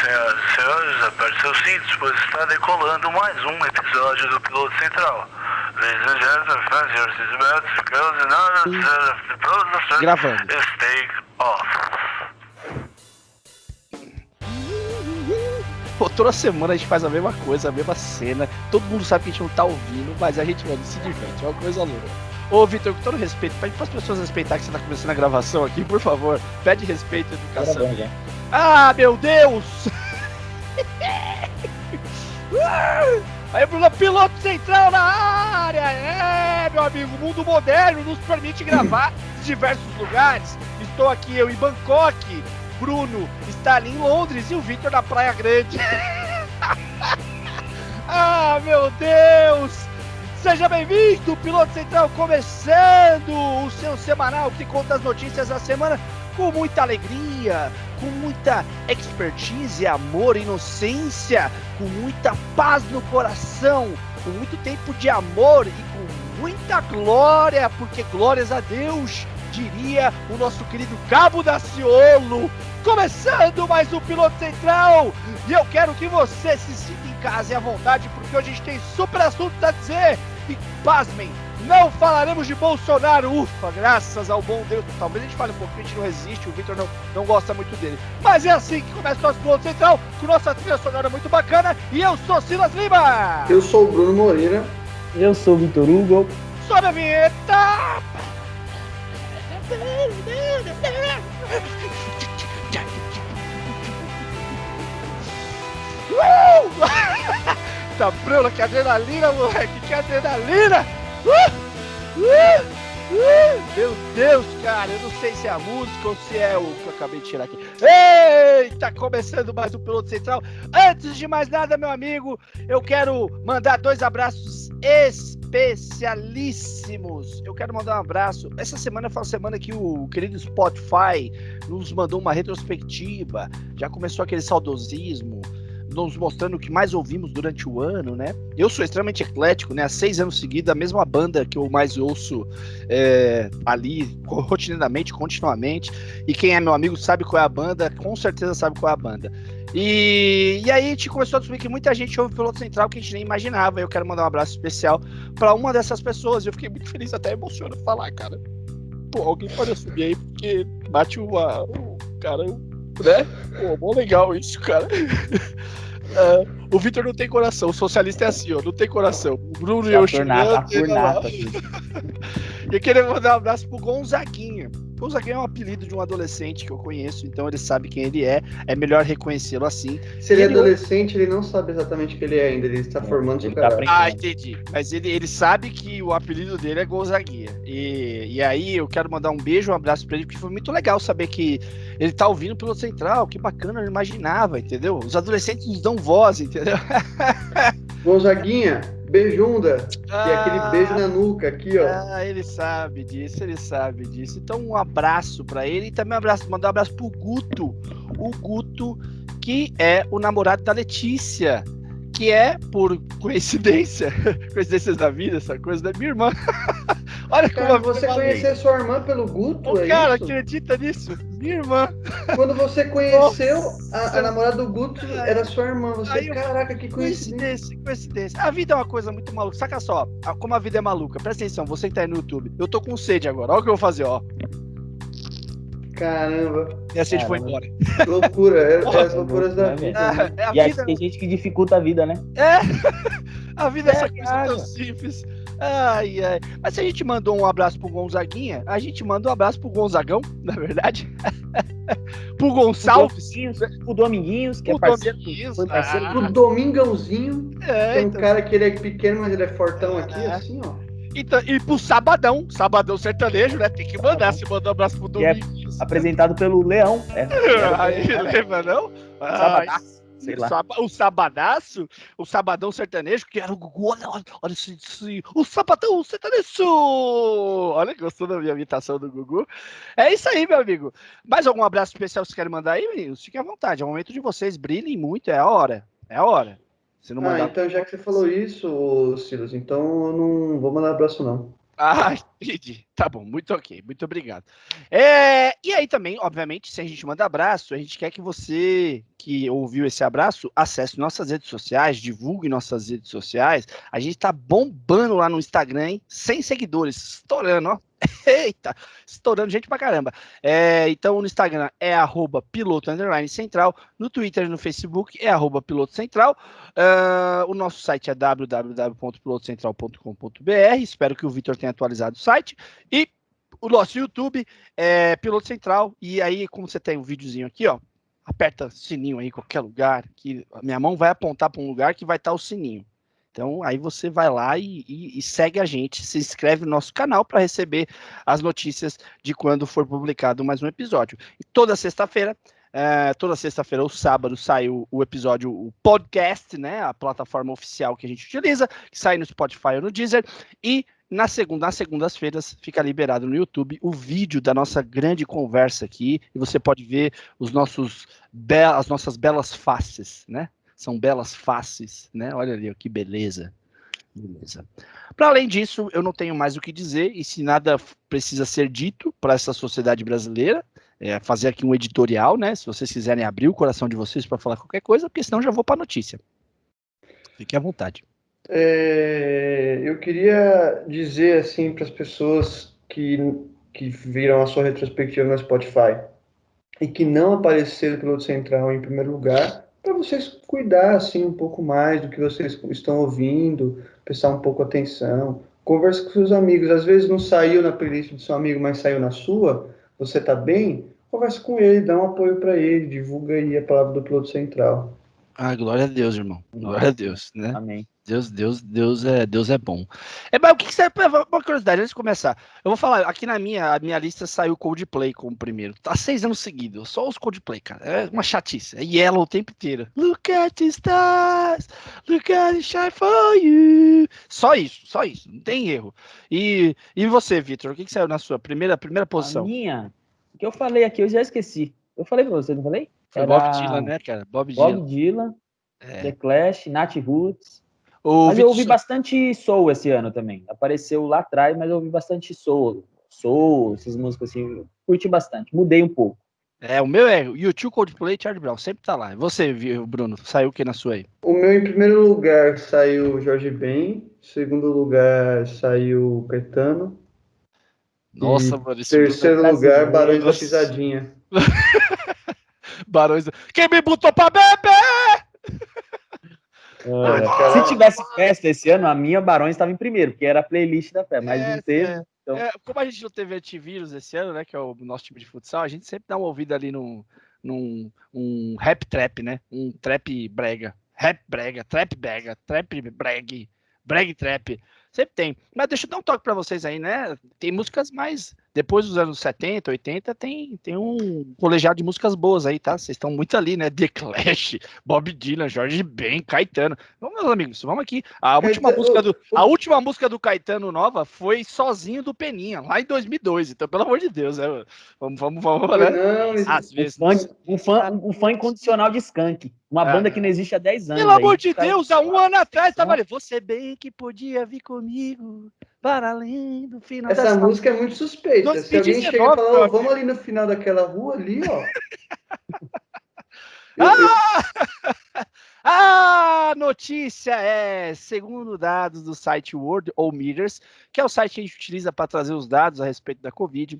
Senhoras e senhores, aperte seus cintos, pois está decolando mais um episódio do Piloto Central. Ladies and gentlemen, fasten your seatbelts, because in order to the process, Gravando. take off. Pô, toda semana a gente faz a mesma coisa, a mesma cena. Todo mundo sabe que a gente não tá ouvindo, mas a gente, mano, se diverte. É uma coisa louca. Ô, Vitor, com todo respeito, pede para as pessoas respeitar que você tá começando a gravação aqui, por favor. Pede respeito e educação. Ah, meu Deus! Aí, Bruno, Piloto Central na área! É, meu amigo, o mundo moderno nos permite gravar em diversos lugares. Estou aqui, eu em Bangkok, Bruno está ali em Londres e o Vitor na Praia Grande. Ah, meu Deus! Seja bem-vindo, Piloto Central, começando o seu semanal que conta as notícias da semana com muita alegria, com muita expertise, amor, inocência, com muita paz no coração, com muito tempo de amor e com muita glória, porque glórias a Deus, diria o nosso querido Cabo Daciolo. Começando mais um Piloto Central, e eu quero que você se sinta em casa e à vontade, porque hoje a gente tem super assuntos a dizer, e pasmem, não falaremos de Bolsonaro, ufa, graças ao bom Deus. Talvez a gente fale um pouquinho, a gente não resiste, o Vitor não gosta muito dele. Mas é assim que começa o nosso Piloto Central, com nossa trilha sonora muito bacana. E eu sou Silas Lima. Eu sou o Bruno Moreira. Eu sou o Vitor Hugo. Sobe a vinheta. Tá, Bruno, que adrenalina, moleque, que adrenalina! Meu Deus, cara, eu não sei se é a música ou se é o que eu acabei de tirar aqui. Eita, começando mais um Piloto Central. Antes de mais nada, meu amigo, eu quero mandar 2 abraços especialíssimos. Eu quero mandar um abraço. Essa semana foi a semana que o querido Spotify nos mandou uma retrospectiva. Já começou aquele saudosismo, nos mostrando o que mais ouvimos durante o ano, né? Eu sou extremamente eclético, né? Há 6 anos seguidos, a mesma banda que eu mais ouço ali, rotineiramente, continuamente. E quem é meu amigo sabe qual é a banda, com certeza sabe qual é a banda. E aí a gente começou a descobrir que muita gente ouve o Piloto Central que a gente nem imaginava. Eu quero mandar um abraço especial para uma dessas pessoas. Eu fiquei muito feliz, até emociona falar, cara. Pô, alguém pode assumir aí, porque bate o cara, né? Pô, bom legal isso, cara. O Vitor não tem coração, o socialista é assim, ó, não tem coração. O Bruno e eu chegando. Eu queria mandar um abraço pro Gonzaguinha. Gonzaguinha é um apelido de um adolescente que eu conheço, então ele sabe quem ele é melhor reconhecê-lo assim. Se ele é adolescente, ele não sabe exatamente o que ele é ainda, ele está formando seu caráter. Ah, entendi. Mas ele sabe que o apelido dele é Gonzaguinha. E aí eu quero mandar um beijo, um abraço pra ele, porque foi muito legal saber que ele tá ouvindo pelo Central, que bacana, eu não imaginava, entendeu? Os adolescentes nos dão voz, entendeu? Gonzaguinha, beijunda, que é aquele beijo na nuca aqui, ó. Ah, ele sabe disso, ele sabe disso. Então um abraço pra ele e também mandar um abraço pro Guto. O Guto, que é o namorado da Letícia, que é, por coincidências da vida, essa coisa da minha irmã. Olha cara, como você conhecer sua irmã pelo Guto, o é cara, isso? acredita nisso? Minha irmã. Quando você conheceu a namorada do Guto, era sua irmã. Você, caraca, que coincidência. A vida é uma coisa muito maluca. Saca só, como a vida é maluca. Presta atenção, você que tá aí no YouTube. Eu tô com sede agora. Olha o que eu vou fazer, ó. Caramba. E a sede foi embora. Loucura, é as loucuras da vida. E acho que tem gente que dificulta a vida, né? A vida é essa coisa tão simples. Ai. Mas se a gente mandou um abraço pro Gonzaguinha, a gente manda um abraço pro Gonzagão, na verdade. Pro Gonçalves. Pro Dominguinhos, que é parceiro. Foi parceiro. Pro Domingãozinho, que é um então. cara que ele é pequeno, mas ele é fortão aqui, assim, ó. Então, e pro Sabadão sertanejo, né? Tem que mandar, se mandar um abraço pro Dominguinhos. Apresentado pelo Leão. Aí, lembra não? Sabadaço. Sei lá. O Sabadaço, o Sabadão sertanejo, que era o Gugu, olha o Sabadão sertanejo! Olha que gostou da minha imitação do Gugu. É isso aí, meu amigo. Mais algum abraço especial que vocês querem mandar aí, meninos? Fiquem à vontade, é o momento de vocês, brilhem muito, é a hora. Se não mandar... então já que você falou isso, Silas, então eu não vou mandar abraço, não. Ah, entendi. Tá bom, muito ok, muito obrigado. E aí também, obviamente, se a gente manda abraço, a gente quer que você que ouviu esse abraço acesse nossas redes sociais, divulgue nossas redes sociais. A gente tá bombando lá no Instagram, hein? 100 seguidores, estourando, ó. Eita, estourando gente pra caramba. Então no Instagram é @piloto_central, no Twitter e no Facebook é @pilotocentral. O nosso site é www.pilotocentral.com.br. Espero que o Vitor tenha atualizado o site. E o nosso YouTube é Piloto Central. E aí, como você tem um videozinho aqui, ó, aperta o sininho aí em qualquer lugar, que a minha mão vai apontar para um lugar que vai estar o sininho. Então, aí você vai lá e segue a gente, se inscreve no nosso canal para receber as notícias de quando for publicado mais um episódio. E toda sexta-feira ou sábado sai o episódio, o podcast, né? A plataforma oficial que a gente utiliza, que sai no Spotify ou no Deezer. E nas segundas-feiras fica liberado no YouTube o vídeo da nossa grande conversa aqui. E você pode ver as nossas belas faces, né? São belas faces, né? Olha ali, ó, que beleza. Beleza. Para além disso, eu não tenho mais o que dizer, e se nada precisa ser dito para essa sociedade brasileira, fazer aqui um editorial, né? Se vocês quiserem abrir o coração de vocês para falar qualquer coisa, porque senão já vou para a notícia. Fique à vontade. Eu queria dizer assim para as pessoas que viram a sua retrospectiva no Spotify e que não apareceram pelo Central em primeiro lugar, para vocês cuidar assim um pouco mais do que vocês estão ouvindo, prestar um pouco atenção, conversa com seus amigos. Às vezes não saiu na playlist do seu amigo, mas saiu na sua. Você tá bem? Conversa com ele, dá um apoio para ele, divulga aí a palavra do Piloto Central. Glória a Deus, irmão. Glória a Deus, né? Amém. Deus é bom. Mas o que você... Uma curiosidade, antes de começar. Eu vou falar, aqui a minha lista saiu Coldplay como primeiro. Tá 6 anos seguidos, só os Coldplay, cara. É uma chatice. É Yellow o tempo inteiro. Look at the stars, look at it shine for you. Só isso. Não tem erro. E você, Vitor, o que saiu na sua primeira posição? A minha, o que eu falei aqui, eu já esqueci. Eu falei pra você, não falei? Foi Bob Dylan, né, cara? Bob Dylan, The Clash, Nat Roots. Mas eu ouvi bastante soul esse ano também. Apareceu lá atrás, mas eu ouvi bastante soul, essas músicas assim, curti bastante. Mudei um pouco. O meu é U2, Coldplay e Charlie Brown, sempre tá lá. Você, Bruno, saiu o que na sua aí? O meu, em primeiro lugar, saiu Jorge Ben. Em segundo lugar, saiu Caetano. Nossa, e mano, esse terceiro lugar, Barões da Pisadinha. Barões da... Quem me botou pra beber? Se tivesse festa esse ano, a minha Barões estava em primeiro, porque era a playlist da festa, mas não teve. Então... como a gente não teve antivírus esse ano, né, que é o nosso time de futsal, a gente sempre dá uma ouvida ali num rap trap, né? Um trap brega. Rap brega, trap breg trap. Sempre tem. Mas deixa eu dar um toque pra vocês aí, né? Tem músicas mais... Depois dos anos 70, 80, tem um colegiado de músicas boas aí, tá? Vocês estão muito ali, né? The Clash, Bob Dylan, Jorge Ben, Caetano. Vamos, meus amigos, vamos aqui. A última música do Caetano nova foi Sozinho do Peninha, lá em 2002. Então, pelo amor de Deus, né? Vamos, né? Às vezes. Um fã incondicional de Skank. Uma banda que não existe há 10 anos. Pelo amor de Deus, há um ano atrás tava ali. Você bem que podia vir comigo para além do final. Essa música é muito suspeita. 2019, se alguém chega e falar, vamos ali no final daquela rua ali, ó. A notícia segundo dados do site Worldometers, que é o site que a gente utiliza para trazer os dados a respeito da Covid,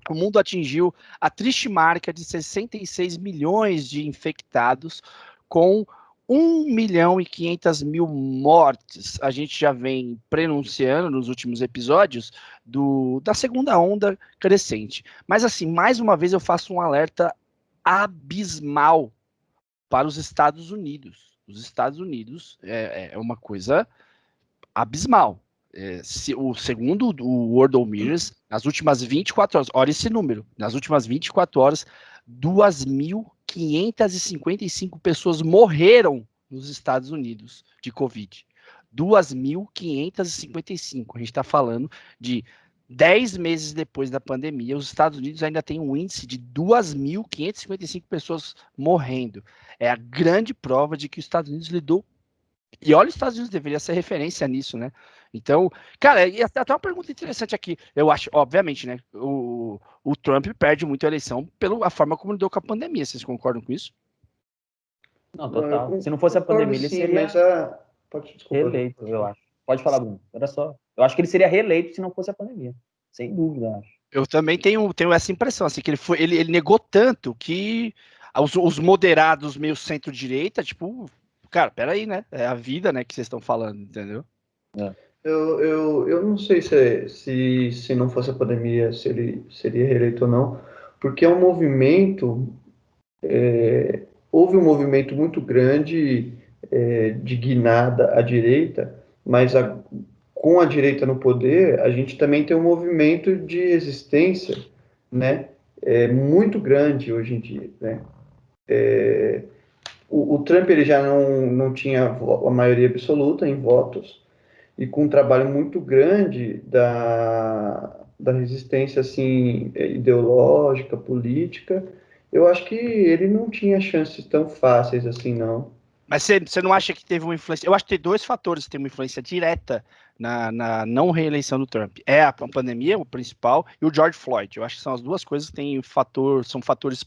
o mundo atingiu a triste marca de 66 milhões de infectados, com 1.500.000 mortes. A gente já vem prenunciando nos últimos episódios da segunda onda crescente. Mas assim, mais uma vez eu faço um alerta abismal para os Estados Unidos. Os Estados Unidos é uma coisa abismal. Segundo o Worldometers, nas últimas 24 horas, olha esse número, nas últimas 24 horas, 2.555 pessoas morreram nos Estados Unidos de Covid. 2.555. A gente está falando de 10 meses depois da pandemia, os Estados Unidos ainda tem um índice de 2.555 pessoas morrendo. É a grande prova de que os Estados Unidos lidou. E olha, os Estados Unidos deveria ser referência nisso, né? Então, cara, e até uma pergunta interessante aqui. Eu acho, obviamente, né? O Trump perde muito a eleição pela forma como lidou com a pandemia. Vocês concordam com isso? Não, Não, eu total. Se não fosse a concordo pandemia, ele sim, mas seria desculpa. reeleito, eu acho. Pode falar, Bruno. Era só. Eu acho que ele seria reeleito se não fosse a pandemia. Sem dúvida, eu acho. Eu também tenho essa impressão, assim, que ele negou tanto que os moderados meio centro-direita, tipo, cara, peraí, né? É a vida, né, que vocês estão falando, entendeu? É. Eu não sei se não fosse a pandemia, se ele seria reeleito ou não, porque é um movimento, houve um movimento muito grande de guinada à direita, mas com a direita no poder, a gente também tem um movimento de resistência, né, muito grande hoje em dia, né? O Trump ele já não tinha a maioria absoluta em votos, e com um trabalho muito grande da resistência assim ideológica, política, eu acho que ele não tinha chances tão fáceis assim, não. Mas você não acha que teve uma influência? Eu acho que tem dois fatores que têm uma influência direta na não reeleição do Trump. É a pandemia, o principal, e o George Floyd. Eu acho que são as duas coisas que são fatores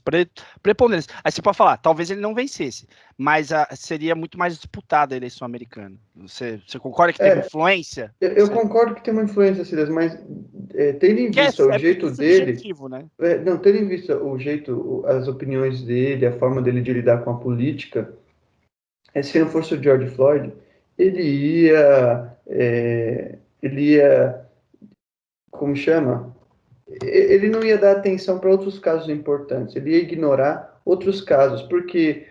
preponderantes. Aí você pode falar, talvez ele não vencesse, mas seria muito mais disputada a eleição americana. Você concorda que teve influência? Eu concordo que tem uma influência, Silas, mas tendo em Que vista o é muito jeito dele, subjetivo, né? não, tendo em vista o jeito, as opiniões dele, a forma dele de lidar com a política, se não fosse o George Floyd, ele ia, como chama? Ele não ia dar atenção para outros casos importantes, ele ia ignorar outros casos, porque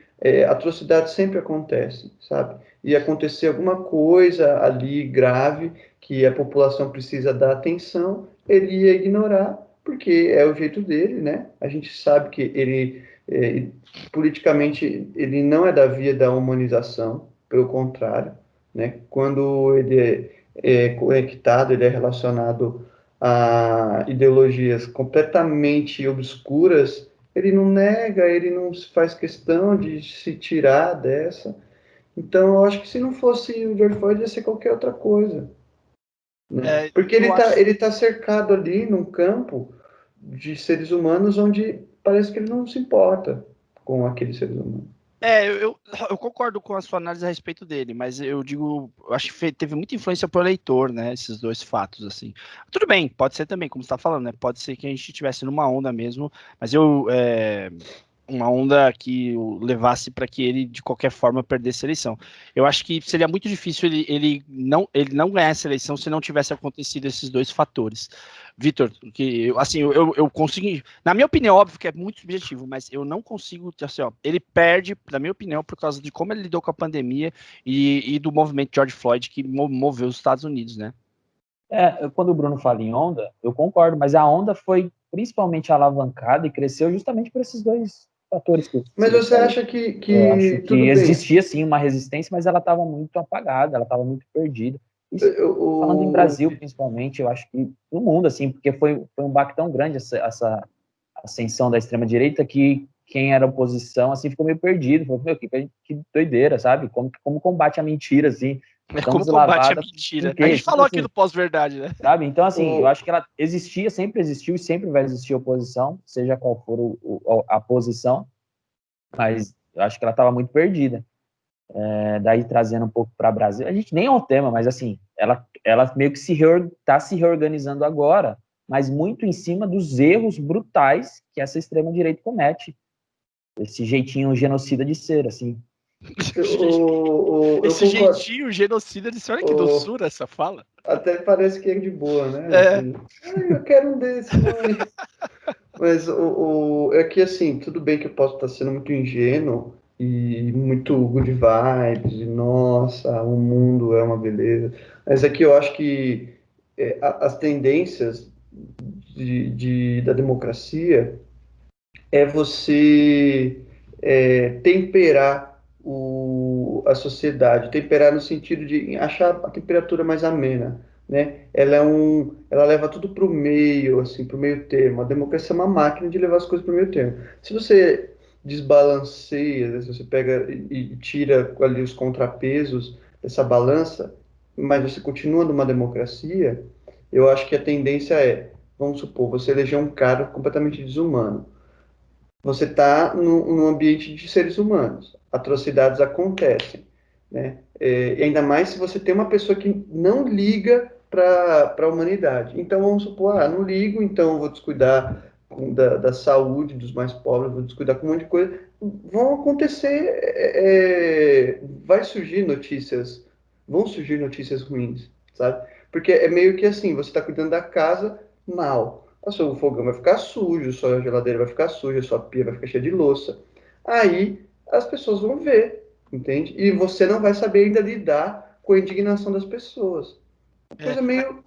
atrocidades sempre acontecem, sabe? Ia acontecer alguma coisa ali grave que a população precisa dar atenção, ele ia ignorar, porque é o jeito dele, né? A gente sabe que ele, politicamente, ele não é da via da humanização, pelo contrário, né? Quando ele é conectado, ele é relacionado a ideologias completamente obscuras, ele não nega, ele não faz questão de se tirar dessa. Então, eu acho que se não fosse o George Floyd, ia ser qualquer outra coisa, né? Porque Eu acho. ele tá cercado ali num campo de seres humanos onde parece que ele não se importa com aqueles seres humanos. Eu concordo com a sua análise a respeito dele, mas eu digo, eu acho que teve muita influência pro eleitor, né? Esses dois fatos, assim. Tudo bem, pode ser também, como você está falando, né? Pode ser que a gente estivesse numa onda mesmo, mas uma onda que o levasse para que ele, de qualquer forma, perdesse a eleição. Eu acho que seria muito difícil ele não ganhar essa eleição se não tivesse acontecido esses dois fatores. Vitor, que assim, eu consegui, na minha opinião, óbvio que é muito subjetivo, mas eu não consigo, assim, ó, ele perde, na minha opinião, por causa de como ele lidou com a pandemia e do movimento George Floyd que moveu os Estados Unidos, né? Quando o Bruno fala em onda, eu concordo, mas a onda foi principalmente alavancada e cresceu justamente por esses dois fatores que Mas você você falou. acha Eu acho que que tudo bem? existia sim uma resistência, mas ela estava muito apagada, ela estava muito perdida. Isso, falando em Brasil, principalmente, eu acho que no mundo, assim, porque foi um baque tão grande essa ascensão da extrema-direita que quem era oposição, assim, ficou meio perdido. Falou, meu, que doideira, sabe? Como combate a mentira, assim, tão Como combate a deslavada. mentira. Quê? A gente Tipo falou assim, aqui do pós-verdade, né? sabe? Então, assim, eu acho que ela existia, sempre existiu e sempre vai existir oposição, seja qual for a posição, mas eu acho que ela estava muito perdida. Daí, trazendo um pouco para o Brasil, a gente nem é um tema, mas, assim, ela meio que está se reorganizando agora, mas muito em cima dos erros brutais que essa extrema-direita comete. Esse jeitinho genocida de ser, assim. Esse concordo. jeitinho genocida de olha que doçura essa fala. Até parece que é de boa, né? É. Eu quero um desse, mãe. Mas é que assim, tudo bem que eu posso estar sendo muito ingênuo e muito good vibes, e nossa, o mundo é uma beleza. Mas é que eu acho que as tendências da democracia é você temperar a sociedade, temperar no sentido de achar a temperatura mais amena, né? Ela leva tudo para o meio, assim, para o meio termo. A democracia é uma máquina de levar as coisas para o meio termo. Se você desbalanceia, se você pega e tira ali os contrapesos dessa balança, mas você continua numa democracia, eu acho que a tendência é, vamos supor, você eleger um cara completamente desumano. Você está num ambiente de seres humanos. Atrocidades acontecem, né? E ainda mais se você tem uma pessoa que não liga para a humanidade. Então, vamos supor, não ligo, então eu vou descuidar da saúde dos mais pobres, vou descuidar com um monte de coisa. Vão acontecer, vão surgir notícias ruins, sabe? Porque é meio que assim, você está cuidando da casa mal. O seu fogão vai ficar sujo, sua geladeira vai ficar suja, sua pia vai ficar cheia de louça. Aí as pessoas vão ver, entende? E você não vai saber ainda lidar com a indignação das pessoas. É, Coisa meio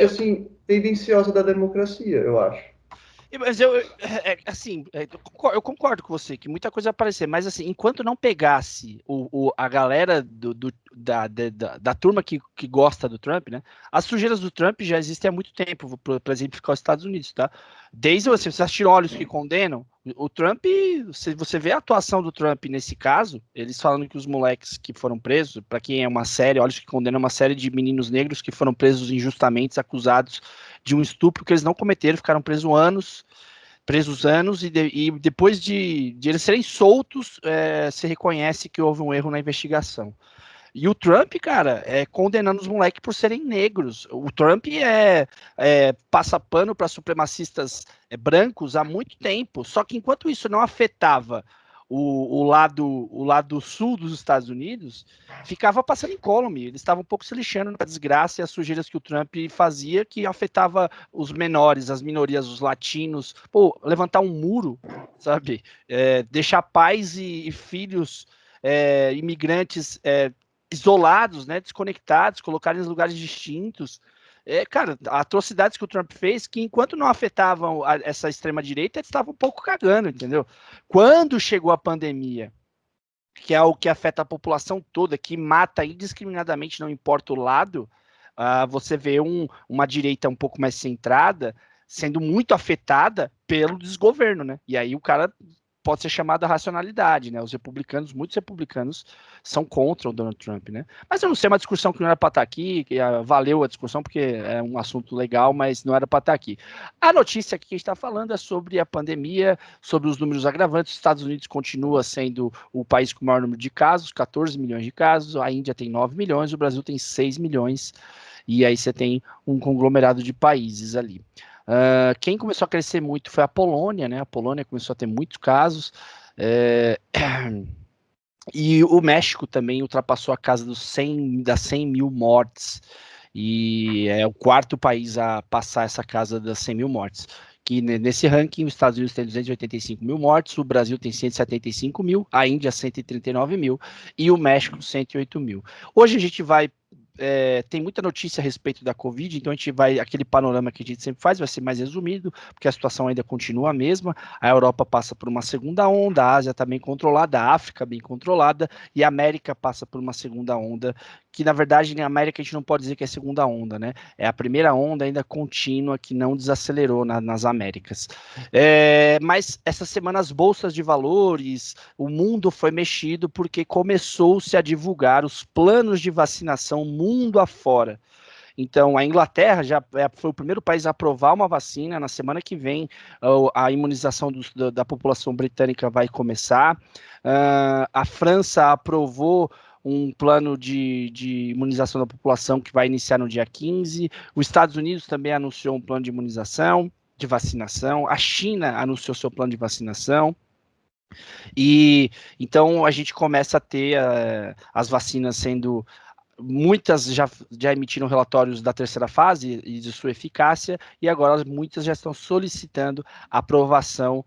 assim, tendenciosa da democracia, eu acho. Mas assim, eu concordo com você que muita coisa vai aparecer, mas assim, enquanto não pegasse a galera da turma que gosta do Trump, né? As sujeiras do Trump já existem há muito tempo, por exemplificar os Estados Unidos, tá? Desde você assistir Olhos que Condenam, o Trump, se você vê a atuação do Trump nesse caso, eles falando que os moleques que foram presos, para quem é uma série, Olhos que Condenam, é uma série de meninos negros que foram presos injustamente, acusados de um estupro que eles não cometeram, ficaram presos anos, e depois de eles serem soltos, se reconhece que houve um erro na investigação. E o Trump, cara, condenando os moleques por serem negros. O Trump passa pano para supremacistas brancos há muito tempo. Só que enquanto isso não afetava o lado sul dos Estados Unidos, ficava passando incólume. Eles estavam um pouco se lixando na desgraça e as sujeiras que o Trump fazia, que afetava os menores, as minorias, os latinos. Pô, levantar um muro, sabe? Deixar pais e filhos imigrantes isolados, né, desconectados, colocados em lugares distintos. Cara, atrocidades que o Trump fez, que enquanto não afetavam essa extrema-direita, eles estavam um pouco cagando, entendeu? Quando chegou a pandemia, que é o que afeta a população toda, que mata indiscriminadamente, não importa o lado, você vê uma direita um pouco mais centrada sendo muito afetada pelo desgoverno, né? E aí o cara pode ser chamado a racionalidade, né? Muitos republicanos são contra o Donald Trump, né? Mas eu não sei, é uma discussão que não era para estar aqui, que valeu a discussão, porque é um assunto legal, mas não era para estar aqui. A notícia que a gente está falando é sobre a pandemia, sobre os números agravantes. Os Estados Unidos continua sendo o país com o maior número de casos, 14 milhões de casos, a Índia tem 9 milhões, o Brasil tem 6 milhões, e aí você tem um conglomerado de países ali. Quem começou a crescer muito foi a Polônia, né? A Polônia começou a ter muitos casos. E o México também ultrapassou a casa das 100 mil mortes. E é o quarto país a passar essa casa das 100 mil mortes. Que nesse ranking, os Estados Unidos tem 285 mil mortes, o Brasil tem 175 mil, a Índia 139 mil e o México 108 mil. Hoje a gente vai tem muita notícia a respeito da Covid, então a gente vai, aquele panorama que a gente sempre faz, vai ser mais resumido, porque a situação ainda continua a mesma, a Europa passa por uma segunda onda, a Ásia está bem controlada, a África bem controlada, e a América passa por uma segunda onda, que na verdade na América a gente não pode dizer que é segunda onda, né? É a primeira onda ainda contínua que não desacelerou nas Américas. Mas essa semana as bolsas de valores, o mundo foi mexido porque começou-se a divulgar os planos de vacinação mundo afora. Então, a Inglaterra já foi o primeiro país a aprovar uma vacina. Na semana que vem, a imunização da população britânica vai começar. A França aprovou um plano de imunização da população que vai iniciar no dia 15. Os Estados Unidos também anunciou um plano de imunização, de vacinação. A China anunciou seu plano de vacinação. E então a gente começa a ter as vacinas sendo... Muitas já emitiram relatórios da terceira fase e de sua eficácia, e agora muitas já estão solicitando aprovação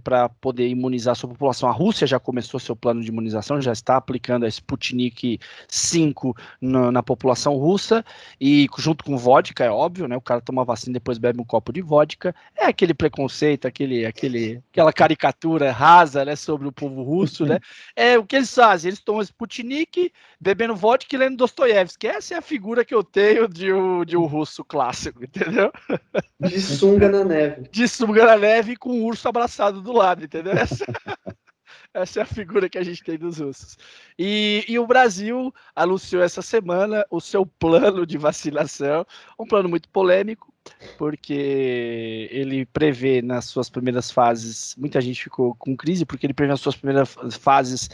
para poder imunizar a sua população. A Rússia já começou seu plano de imunização, já está aplicando a Sputnik 5 na população russa, e junto com vodka, é óbvio, né? O cara toma vacina e depois bebe um copo de vodka. É aquele preconceito, aquela caricatura rasa, né, sobre o povo russo, né? O que eles fazem? Eles tomam Sputnik, bebendo vodka e lendo Dostoiévski. Essa é a figura que eu tenho de um russo clássico, entendeu? De sunga na neve. De sunga na neve com um urso abraçado do lado, entendeu? Essa é a figura que a gente tem dos russos. E o Brasil anunciou essa semana o seu plano de vacinação, um plano muito polêmico, porque ele prevê nas suas primeiras fases, muita gente ficou com crise, porque ele prevê nas suas primeiras fases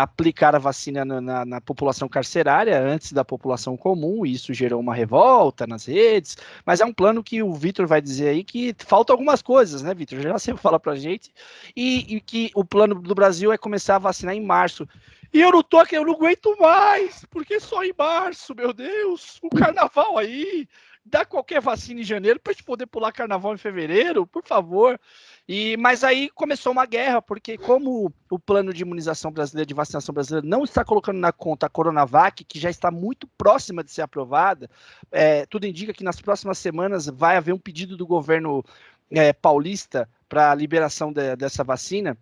aplicar a vacina na população carcerária antes da população comum, e isso gerou uma revolta nas redes, mas é um plano que o Vitor vai dizer aí que faltam algumas coisas, né, Vitor? Já sempre fala pra gente, e que o plano do Brasil é começar a vacinar em março. E eu não aguento mais, porque só em março, meu Deus, o carnaval aí, dá qualquer vacina em janeiro para a gente poder pular carnaval em fevereiro, por favor. Mas aí começou uma guerra, porque como o plano de imunização brasileira, de vacinação brasileira, não está colocando na conta a Coronavac, que já está muito próxima de ser aprovada, tudo indica que nas próximas semanas vai haver um pedido do governo paulista para a liberação dessa vacina,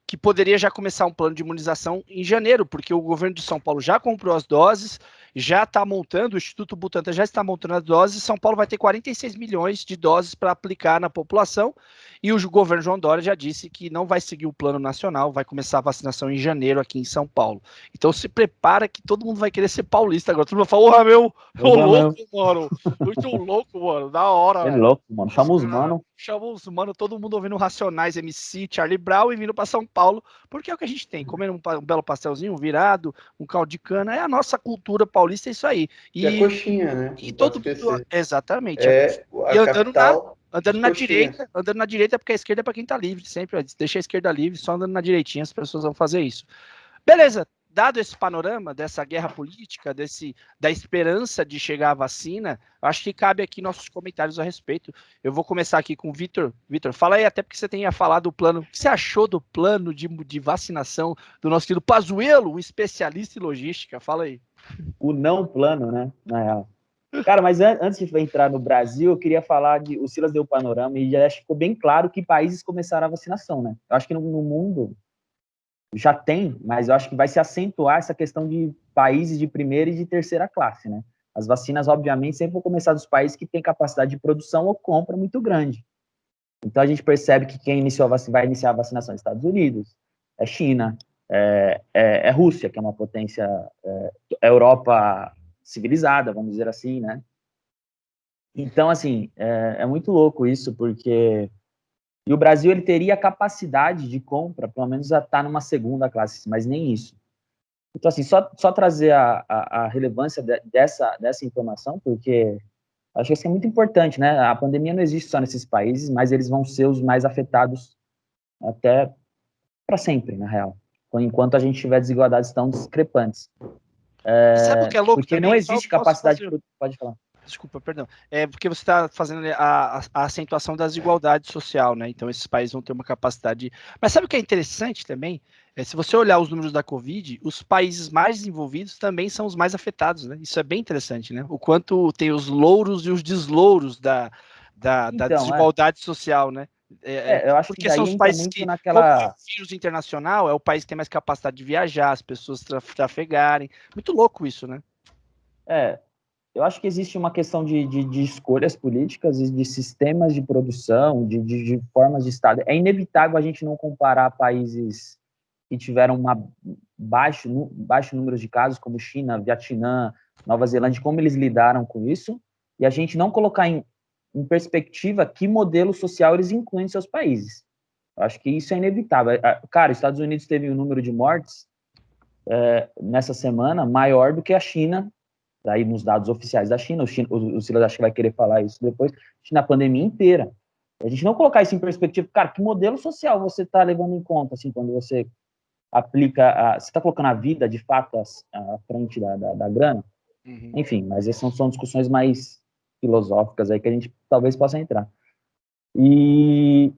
que poderia já começar um plano de imunização em janeiro, porque o governo de São Paulo já comprou as doses, já está montando, o Instituto Butantan já está montando as doses, e São Paulo vai ter 46 milhões de doses para aplicar na população, e o governo João Dória já disse que não vai seguir o plano nacional, vai começar a vacinação em janeiro aqui em São Paulo. Então se prepara que todo mundo vai querer ser paulista agora. Todo mundo fala, porra, meu, tô louco, mano, muito louco, mano, da hora. É louco, mano, chama os mano. Chama os mano, todo mundo ouvindo Racionais, MC, Charlie Brown e vindo para São Paulo, porque é o que a gente tem, comendo um belo pastelzinho, um virado, um caldo de cana, é a nossa cultura paulista, é isso aí. E a coxinha, né? E todo mundo, exatamente. E andando na direita, porque a esquerda é para quem tá livre, sempre, deixa a esquerda livre, só andando na direitinha as pessoas vão fazer isso. Beleza, dado esse panorama dessa guerra política, da esperança de chegar à vacina, acho que cabe aqui nossos comentários a respeito. Eu vou começar aqui com o Vitor. Vitor, fala aí, até porque você tenha falado do plano. O que você achou do plano de vacinação do nosso querido Pazuello, um especialista em logística? Fala aí. O não plano, né? Na real. Cara, mas antes de entrar no Brasil, eu queria falar o Silas deu o panorama e já acho que ficou bem claro que países começaram a vacinação, né? Eu acho que no mundo já tem, mas eu acho que vai se acentuar essa questão de países de primeira e de terceira classe, né? As vacinas, obviamente, sempre vão começar dos países que têm capacidade de produção ou compra muito grande. Então, a gente percebe que quem vai iniciar a vacinação é Estados Unidos, é China, é Rússia, que é uma potência, Europa civilizada, vamos dizer assim, né? Então, assim, é muito louco isso, porque... E o Brasil, ele teria capacidade de compra, pelo menos a estar numa segunda classe, mas nem isso. Então, assim, só trazer a relevância dessa informação, porque acho que isso é muito importante, né? A pandemia não existe só nesses países, mas eles vão ser os mais afetados até para sempre, na real. Enquanto a gente tiver desigualdades tão discrepantes. Sabe o que é louco porque também? não existe capacidade... Pode falar. Desculpa, perdão. É porque você está fazendo a acentuação da desigualdade social, né? Então, esses países vão ter uma capacidade. Mas sabe o que é interessante também? Se você olhar os números da Covid, os países mais desenvolvidos também são os mais afetados, né? Isso é bem interessante, né? O quanto tem os louros e os deslouros da desigualdade social, né? Eu acho porque que daí são os entra países muito que, naquela... como é um vírus internacional, é o país que tem mais capacidade de viajar, as pessoas trafegarem. Muito louco isso, né? Eu acho que existe uma questão de escolhas políticas e de sistemas de produção, de formas de Estado. É inevitável a gente não comparar países que tiveram baixo número de casos, como China, Vietnã, Nova Zelândia, como eles lidaram com isso, e a gente não colocar em perspectiva que modelo social eles incluem em seus países. Eu acho que isso é inevitável. Cara, os Estados Unidos teve um número de mortes nessa semana maior do que a China, daí nos dados oficiais da China, o Silas acho que vai querer falar isso depois, na pandemia inteira. A gente não colocar isso em perspectiva, cara, que modelo social você está levando em conta, assim, quando você aplica, você está colocando a vida, de fato, à frente da grana? Uhum. Enfim, mas essas são discussões mais filosóficas aí que a gente talvez possa entrar. E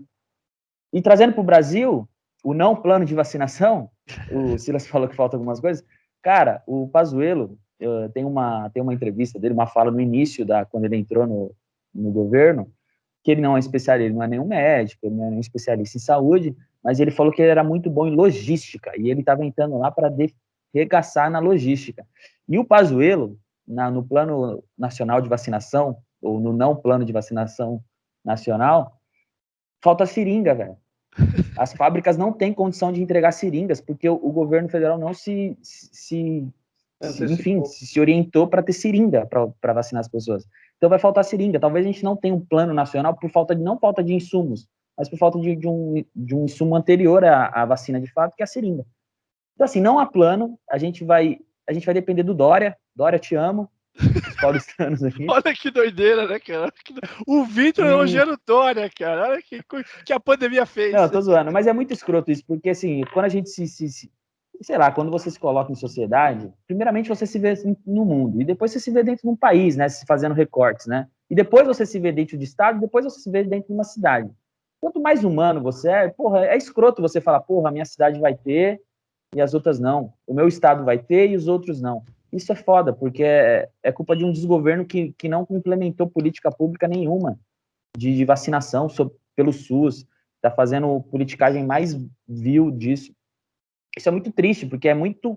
trazendo para o Brasil, o não plano de vacinação, o Silas falou que falta algumas coisas, cara, o Pazuello, tem uma entrevista dele, uma fala no início, quando ele entrou no governo, que ele não é especialista, ele não é nenhum médico, ele não é nenhum especialista em saúde, mas ele falou que ele era muito bom em logística, e ele estava entrando lá para regaçar na logística. E o Pazuello, no plano nacional de vacinação, ou no não plano de vacinação nacional, falta seringa, velho. As fábricas não têm condição de entregar seringas, porque o governo federal não enfim, se orientou para ter seringa para vacinar as pessoas. Então vai faltar seringa. Talvez a gente não tenha um plano nacional por falta de, não falta de insumos, mas por falta de um insumo anterior à vacina de fato, que é a seringa. Então, assim, não há plano, a gente vai depender do Dória. Dória, te amo. Os paulistanos aqui. Olha que doideira, né, cara? O Vitor elogiando o Dória, cara. Olha que a pandemia fez. Não, eu tô zoando, mas é muito escroto isso, porque assim, quando a gente sei lá, quando você se coloca em sociedade, primeiramente você se vê no mundo, e depois você se vê dentro de um país, né, se fazendo recortes, né, e depois você se vê dentro de estado, e depois você se vê dentro de uma cidade. Quanto mais humano você é, porra, é escroto você falar, porra, a minha cidade vai ter e as outras não, o meu estado vai ter e os outros não. Isso é foda, porque é culpa de um desgoverno que não implementou política pública nenhuma de vacinação pelo SUS, tá fazendo politicagem mais vil disso. Isso é muito triste, porque é muito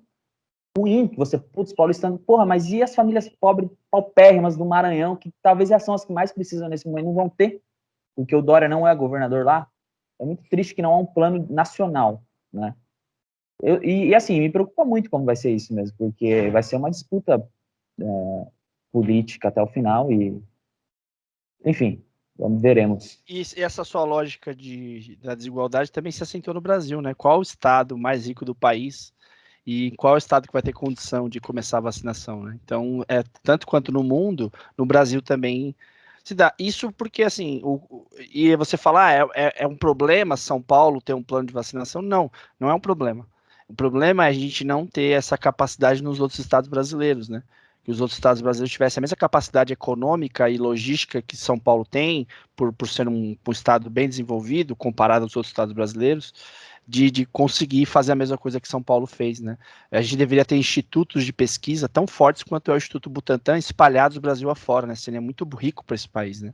ruim que você, putz, paulistano, porra, mas e as famílias pobres, paupérrimas do Maranhão, que talvez são as que mais precisam nesse momento, não vão ter, porque o Dória não é governador lá? É muito triste que não há um plano nacional, né? E assim, me preocupa muito como vai ser isso mesmo, porque vai ser uma disputa política até o final e, enfim, veremos. E essa sua lógica da desigualdade também se assentou no Brasil, né? Qual o estado mais rico do país e qual é o estado que vai ter condição de começar a vacinação, né? Então, tanto quanto no mundo, no Brasil também se dá. Isso porque, assim, e você fala, é um problema São Paulo ter um plano de vacinação? Não, não é um problema. O problema é a gente não ter essa capacidade nos outros estados brasileiros, né? Que os outros estados brasileiros tivessem a mesma capacidade econômica e logística que São Paulo tem, por ser um estado bem desenvolvido, comparado aos outros estados brasileiros, de conseguir fazer a mesma coisa que São Paulo fez, né? A gente deveria ter institutos de pesquisa tão fortes quanto é o Instituto Butantan, espalhados Brasil afora, né? Seria muito rico para esse país, né?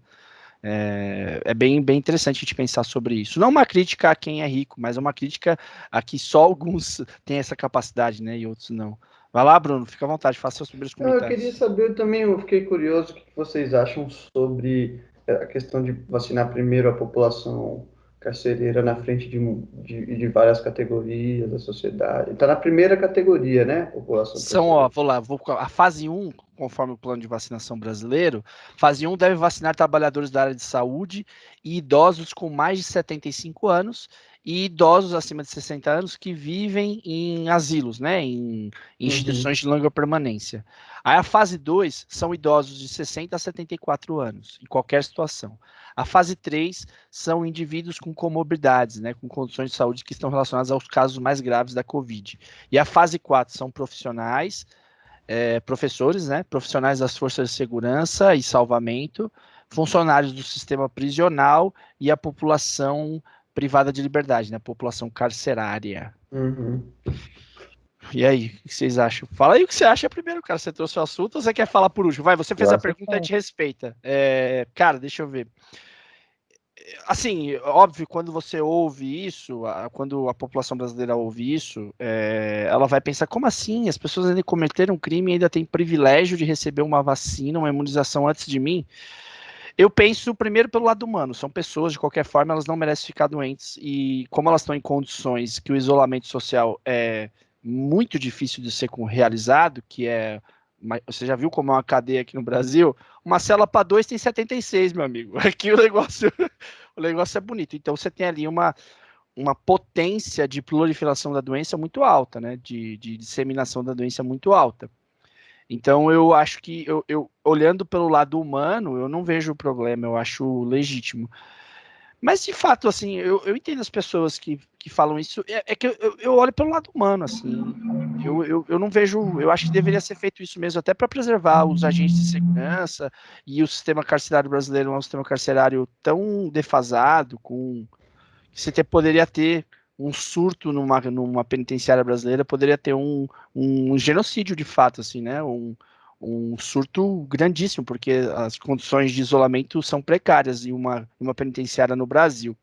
É bem interessante a gente pensar sobre isso. Não uma crítica a quem é rico, mas uma crítica a que só alguns têm essa capacidade, né? E outros não. Vai lá, Bruno, fica à vontade, faça seus primeiros comentários. Eu queria saber também, eu fiquei curioso o que vocês acham sobre a questão de vacinar primeiro a população carcereira na frente de várias categorias da sociedade. Está na primeira categoria, né? População A fase 1, conforme o plano de vacinação brasileiro, fase 1 deve vacinar trabalhadores da área de saúde e idosos com mais de 75 anos e idosos acima de 60 anos que vivem em asilos, né, em instituições de longa permanência. Aí a fase 2 são idosos de 60 a 74 anos, em qualquer situação. A fase 3 são indivíduos com comorbidades, né, com condições de saúde que estão relacionadas aos casos mais graves da Covid. E a fase 4 são profissionais, professores, né, profissionais das forças de segurança e salvamento, funcionários do sistema prisional e a população privada de liberdade, né, a população carcerária. E aí, o que vocês acham? Fala aí o que você acha primeiro, cara. Você trouxe o assunto ou você quer falar por último? Vai, você fez a pergunta, a gente respeita. Cara, deixa eu ver. Assim, óbvio, quando você ouve isso, quando a população brasileira ouve isso, ela vai pensar, como assim? As pessoas ainda cometeram um crime e ainda têm privilégio de receber uma vacina, uma imunização antes de mim? Eu penso primeiro pelo lado humano, são pessoas, de qualquer forma, elas não merecem ficar doentes, e como elas estão em condições que o isolamento social é muito difícil de ser realizado, você já viu como é uma cadeia aqui no Brasil? Uma cela para 2 tem 76, meu amigo. Aqui o negócio é bonito. Então você tem ali uma potência de proliferação da doença muito alta, né? De disseminação da doença muito alta. Então eu acho que, olhando pelo lado humano, eu não vejo o problema, eu acho legítimo. Mas, de fato, assim, eu entendo as pessoas que falam isso, que eu olho pelo lado humano, assim, eu não vejo, eu acho que deveria ser feito isso mesmo, até para preservar os agentes de segurança, e o sistema carcerário brasileiro é um sistema carcerário tão defasado, que você poderia ter um surto numa penitenciária brasileira, poderia ter um genocídio, de fato, assim, né, um surto grandíssimo, porque as condições de isolamento são precárias em uma penitenciária no Brasil.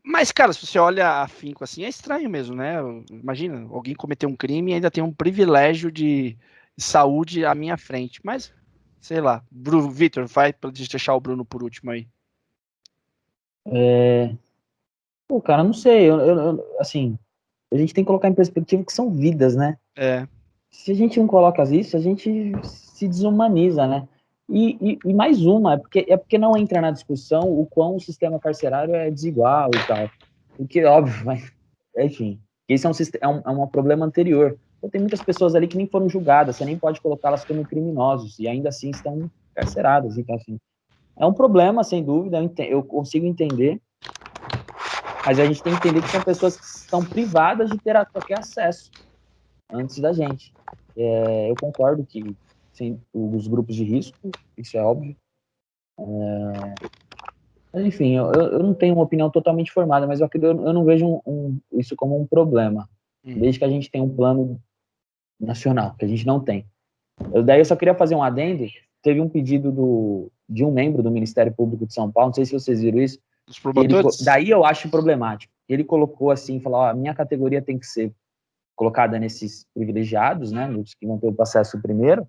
Mas, cara, se você olha afinco assim, é estranho mesmo, né? Imagina, alguém cometer um crime e ainda tem um privilégio de saúde à minha frente. Mas, sei lá. Vitor, vai deixar o Bruno por último aí. Pô, cara, não sei, assim, a gente tem que colocar em perspectiva que são vidas, né? É. Se a gente não coloca isso, a gente se desumaniza, né? E mais uma, é porque não entra na discussão o quão o sistema carcerário é desigual e tal. Porque, óbvio, mas, enfim, isso é um problema anterior. Então, tem muitas pessoas ali que nem foram julgadas, você nem pode colocá-las como criminosos, e ainda assim estão carceradas. Então, assim, é um problema, sem dúvida, eu consigo entender, mas a gente tem que entender que são pessoas que estão privadas de ter qualquer acesso antes da gente. Eu concordo que sim, os grupos de risco, isso é óbvio. Mas, enfim, eu não tenho uma opinião totalmente formada, mas eu não vejo isso como um problema, desde que a gente tenha um plano nacional, que a gente não tem. Daí eu só queria fazer um adendo, teve um pedido de um membro do Ministério Público de São Paulo, não sei se vocês viram isso, Os promotores? daí eu acho problemático. Ele colocou assim, falou, ó, a minha categoria tem que ser colocada nesses privilegiados, né, nos que vão ter o acesso primeiro,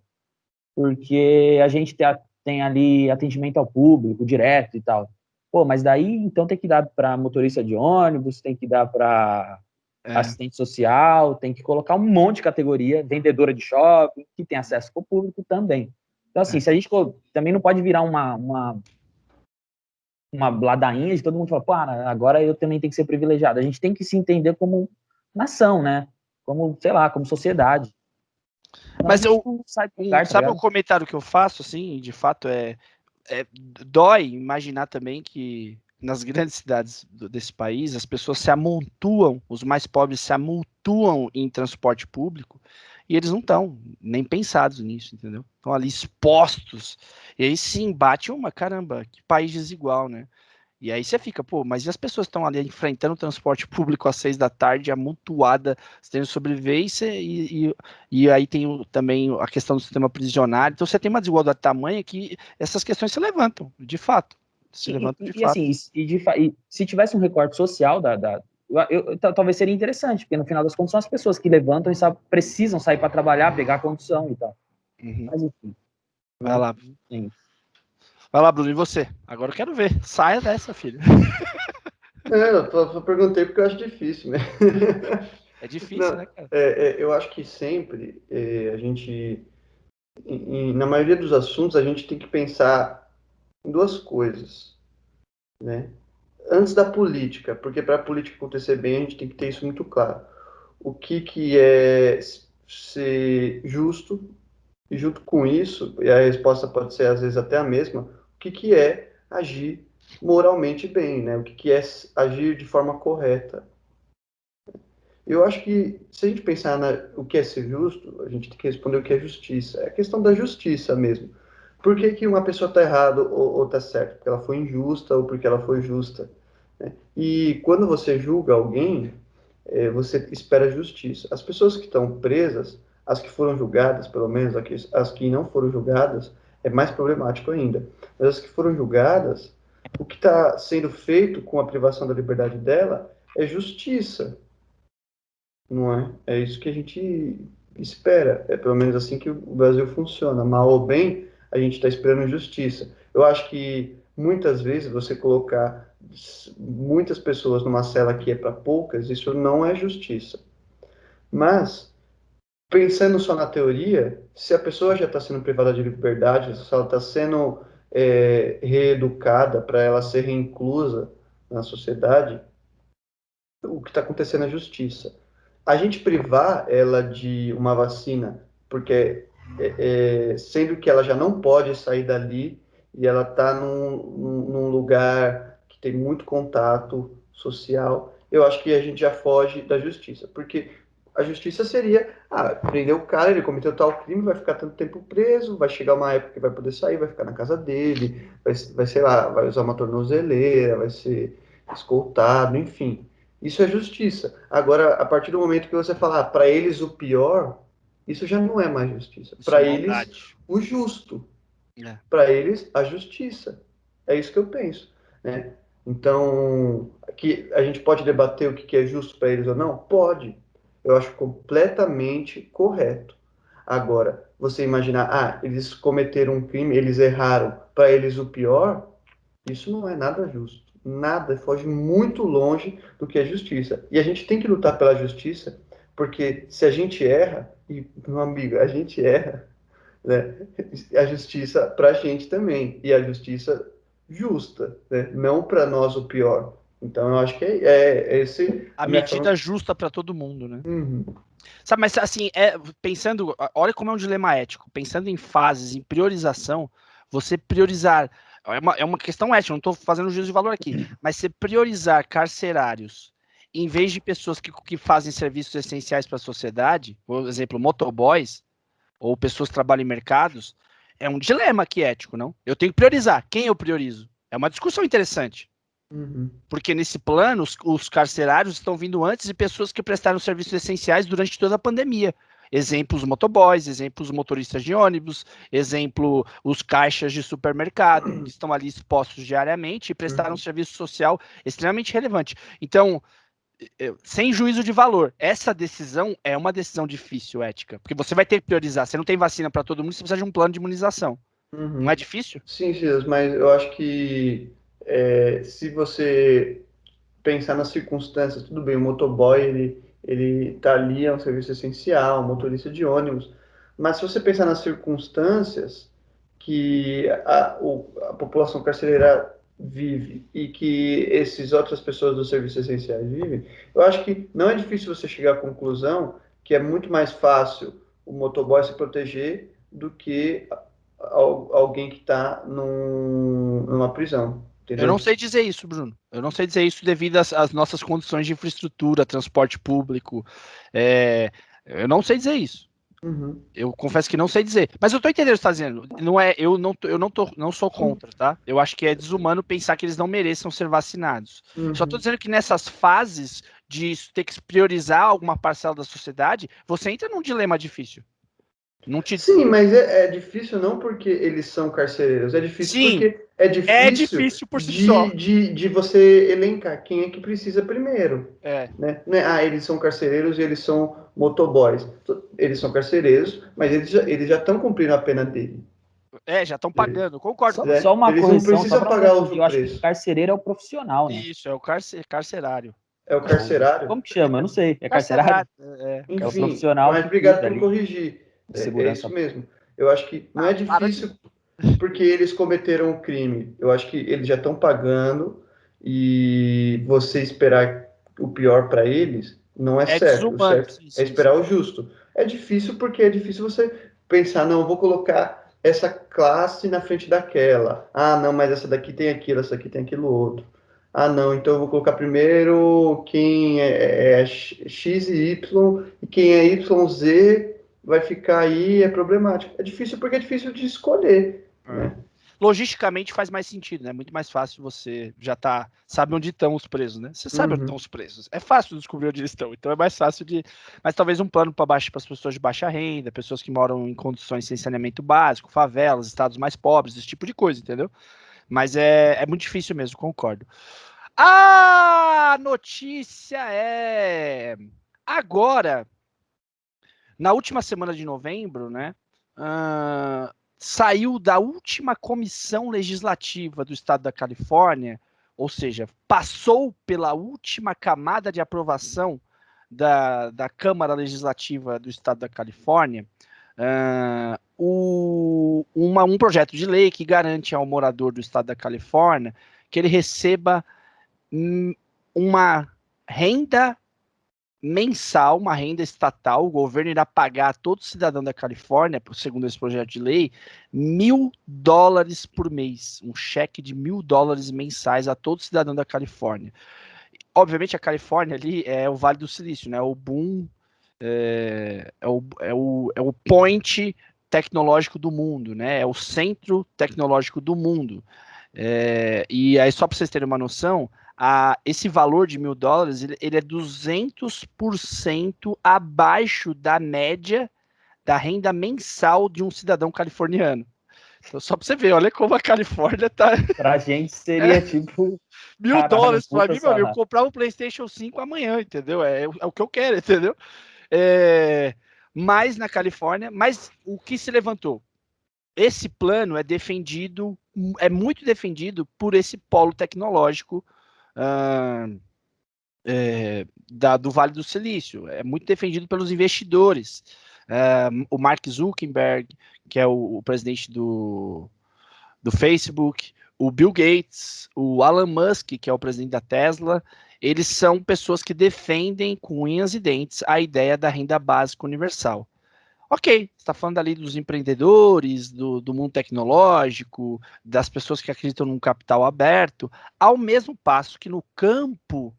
porque a gente tem ali atendimento ao público direto e tal. Pô, mas daí então tem que dar para motorista de ônibus, tem que dar para assistente social, tem que colocar um monte de categoria, vendedora de shopping, que tem acesso ao público também. Então, assim, se a gente também não pode virar uma ladainha de todo mundo falar, pô, agora eu também tenho que ser privilegiado. A gente tem que se entender como nação, né? Como, sei lá, como sociedade. Então, Mas sabe tá o comentário que eu faço, assim, de fato, dói imaginar também que nas grandes cidades desse país as pessoas se amontoam, os mais pobres se amontoam em transporte público e eles não estão nem pensados nisso, entendeu? Estão ali expostos. E aí sim, bate caramba, que país desigual, né? E aí você fica, pô, mas e as pessoas estão ali enfrentando o transporte público às 6 da tarde, amontoada, tendo sobrevivência, e aí tem também a questão do sistema prisional. Então você tem uma desigualdade tamanha que essas questões se levantam, de fato. Se levantam de fato. Assim, se tivesse um recorte social talvez seria interessante, porque no final das contas são as pessoas que levantam e precisam sair para trabalhar, pegar a condução e tal. Mas enfim. Vai lá. Sim. Vai lá, Bruno, e você? Agora eu quero ver. Saia dessa, filho. Eu só perguntei porque eu acho difícil, né? É difícil, Não, né, cara? eu acho que sempre a gente, na maioria dos assuntos, a gente tem que pensar em duas coisas, né? Antes da política, porque para a política acontecer bem, a gente tem que ter isso muito claro. O que é ser justo, e junto com isso, e a resposta pode ser às vezes até a mesma, o que é agir moralmente bem, né? O que é agir de forma correta. Eu acho que, se a gente pensar o que é ser justo, a gente tem que responder o que é justiça. É a questão da justiça mesmo. Por que, que uma pessoa está errada ou está certa? Porque ela foi injusta ou porque ela foi justa, né? E quando você julga alguém, você espera justiça. As pessoas que estão presas, as que foram julgadas, pelo menos as que não foram julgadas, é mais problemático ainda. Mas as que foram julgadas, o que está sendo feito com a privação da liberdade dela é justiça. Não é? É isso que a gente espera. É pelo menos assim que o Brasil funciona. Mal ou bem, a gente está esperando justiça. Eu acho que muitas vezes você colocar muitas pessoas numa cela que é para poucas, isso não é justiça. Mas, pensando só na teoria, se a pessoa já está sendo privada de liberdade, se ela está sendo reeducada para ela ser reinclusa na sociedade, o que está acontecendo é justiça. A gente privar ela de uma vacina, porque sendo que ela já não pode sair dali e ela está num lugar que tem muito contato social, eu acho que a gente já foge da justiça, porque a justiça seria, prender o cara, ele cometeu tal crime, vai ficar tanto tempo preso, vai chegar uma época que vai poder sair, vai ficar na casa dele, vai sei lá, vai usar uma tornozeleira, vai ser escoltado, enfim. Isso é justiça. Agora, a partir do momento que você falar para eles o pior, isso já não é mais justiça. Para eles, o justo. Para eles, a justiça. É isso que eu penso, né? Então, que a gente pode debater o que é justo para eles ou não? Pode. Eu acho completamente correto. Agora, você imaginar, eles cometeram um crime, eles erraram, para eles o pior, isso não é nada justo. nada, foge muito longe do que é justiça. E a gente tem que lutar pela justiça, porque se a gente erra, e, meu amigo, a gente erra, né? A justiça para a gente também, e a justiça justa, né? Não para nós o pior. Então, eu acho que é esse A minha medida forma. justa para todo mundo, né? Uhum, Sabe, mas assim, pensando, olha como é um dilema ético, pensando em fases, em priorização, você priorizar, é uma questão ética, não estou fazendo juízo de valor aqui, mas você priorizar carcerários em vez de pessoas que fazem serviços essenciais para a sociedade, por exemplo, motoboys, ou pessoas que trabalham em mercados, é um dilema aqui ético, não? Eu tenho que priorizar. Quem eu priorizo? É uma discussão interessante. uhum, Porque nesse plano, os carcerários estão vindo antes de pessoas que prestaram serviços essenciais durante toda a pandemia. Exemplos motoboys, exemplos motoristas de ônibus, exemplo os caixas de supermercado, que estão ali expostos diariamente e prestaram um uhum. serviço social extremamente relevante. Então, sem juízo de valor, essa decisão é uma decisão difícil, ética, porque você vai ter que priorizar. Você não tem vacina para todo mundo, você precisa de um plano de imunização. Não Uhum. é difícil? Sim, Silas, mas eu acho que se você pensar nas circunstâncias, tudo bem, o motoboy, ele tá ali, é um serviço essencial, motorista de ônibus, mas se você pensar nas circunstâncias que a população carcereira vive e que essas outras pessoas dos serviços essenciais vivem, eu acho que não é difícil você chegar à conclusão que é muito mais fácil o motoboy se proteger do que alguém que está numa prisão, Eu não entendeu? sei dizer isso, Bruno. Eu não sei dizer isso devido às nossas condições de infraestrutura, transporte público. Eu não sei dizer isso. Uhum. Eu confesso que não sei dizer. Mas eu tô entendendo o que você está dizendo. Não é, eu não sou contra, tá? Eu acho que é desumano pensar que eles não mereçam ser vacinados. Só tô Uhum. dizendo que nessas fases de ter que priorizar alguma parcela da sociedade, você entra num dilema difícil. Não te... Sim, mas é difícil não porque eles são carcereiros, é difícil Sim, porque é é difícil difícil por si só. de você elencar quem é que precisa primeiro, É, né? Não é, eles são carcereiros e eles são motoboys. Eles são carcereiros, mas eles já estão cumprindo a pena dele, já estão pagando, concordo com Só você. né? uma Eles não correção, só precisam para não pagar confundir. outro Eu acho que preço. carcereiro é o profissional, né? Isso, é o carcerário. É o carcerário. Como que chama? Eu não sei. É carcerário? Carcerário, é. É o Enfim, profissional mas que obrigado cuida por ali corrigir. de É segurança. isso mesmo. Eu acho que não é Para de... difícil porque eles cometeram um crime. Eu acho que eles já estão pagando e você esperar o pior para eles não é É certo. O desumano, certo sim, é sim, sim. esperar o justo. É difícil porque é difícil você pensar, não, eu vou colocar essa classe na frente daquela. Ah, não, mas essa daqui tem aquilo, essa daqui tem aquilo outro. Ah, não, então eu vou colocar primeiro quem é X e Y e quem é YZ vai ficar aí, é problemático. É difícil porque é difícil de escolher, É. né? Logisticamente faz mais sentido, né? Muito mais fácil você sabe onde estão os presos, né? Você sabe onde estão Uhum. os presos. É fácil descobrir onde eles estão, então é mais fácil de. Mas talvez um plano para as pessoas de baixa renda, pessoas que moram em condições sem saneamento básico, favelas, estados mais pobres, esse tipo de coisa, entendeu? Mas é muito difícil mesmo, concordo. A notícia é. Agora, na última semana de novembro, né? Saiu da última comissão legislativa do estado da Califórnia, ou seja, passou pela última camada de aprovação da Câmara Legislativa do estado da Califórnia, um projeto de lei que garante ao morador do estado da Califórnia que ele receba uma renda mensal, uma renda estatal. O governo irá pagar a todo cidadão da Califórnia, segundo esse projeto de lei, $1.000 por mês, um cheque de $1.000 mensais a todo cidadão da Califórnia. Obviamente a Califórnia ali é o Vale do Silício, né? O boom, é o point tecnológico do mundo, né? É o centro tecnológico do mundo. E aí, só para vocês terem uma noção, esse valor de $1.000 ele é 200% abaixo da média da renda mensal de um cidadão californiano. Então, só para você ver, olha como a Califórnia tá. Pra gente seria tipo, caralho, um $1.000 para puta mim, meu amigo, salário. comprar um PlayStation 5 amanhã, entendeu? É o que eu quero, entendeu? É, mas na Califórnia, mas o que se levantou? Esse plano é muito defendido por esse polo tecnológico do Vale do Silício, é muito defendido pelos investidores. O Mark Zuckerberg, que é o presidente do Facebook, o Bill Gates, o Elon Musk, que é o presidente da Tesla, eles são pessoas que defendem com unhas e dentes a ideia da renda básica universal. Ok, você está falando ali dos empreendedores, do mundo tecnológico, das pessoas que acreditam num capital aberto, ao mesmo passo que no campo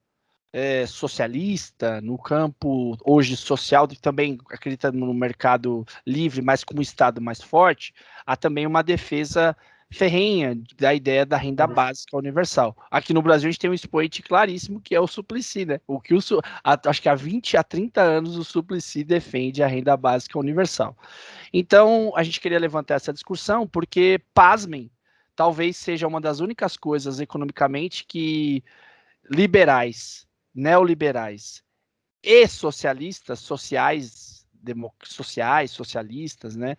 socialista, no campo hoje social, que também acredita no mercado livre, mas com um Estado mais forte, há também uma defesa ferrenha da ideia da renda básica universal. Aqui no Brasil a gente tem um expoente claríssimo que é o Suplicy, né? Acho que há 20 a 30 anos o Suplicy defende a renda básica universal. Então a gente queria levantar essa discussão porque, pasmem, talvez seja uma das únicas coisas economicamente que liberais, neoliberais e socialistas, socialistas, né,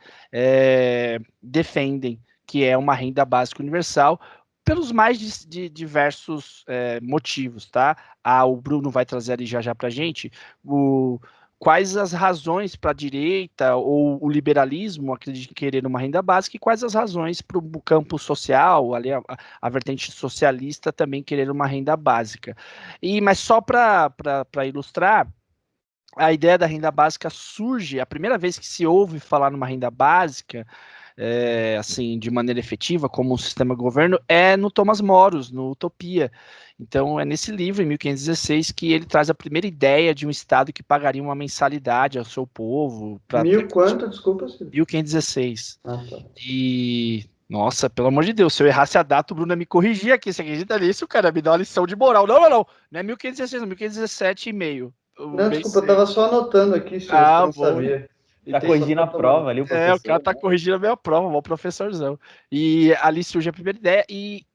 defendem que é uma renda básica universal pelos mais diversos motivos, tá? O Bruno vai trazer ali já para a gente quais as razões para a direita ou o liberalismo acredita em querer uma renda básica e quais as razões para o campo social, ali a vertente socialista também querer uma renda básica. Mas só para ilustrar, a ideia da renda básica surge, a primeira vez que se ouve falar numa renda básica, assim, de maneira efetiva, como um sistema de governo, é no Thomas Moros, no Utopia. Então, é nesse livro, em 1516, que ele traz a primeira ideia de um Estado que pagaria uma mensalidade ao seu povo. Quanto? Desculpa, Silvio. 1516. Ah, tá. E... Nossa, pelo amor de Deus, se eu errasse a data, o Bruno ia me corrigir aqui. Você acredita nisso, cara? Me dá uma lição de moral. Não é 1516, não, 1517 e meio. Não, desculpa, eu tava só anotando aqui, se eu não sabia. Tá corrigindo a prova ali, o professor. O cara tá corrigindo a minha prova, o professorzão. E ali surge a primeira ideia,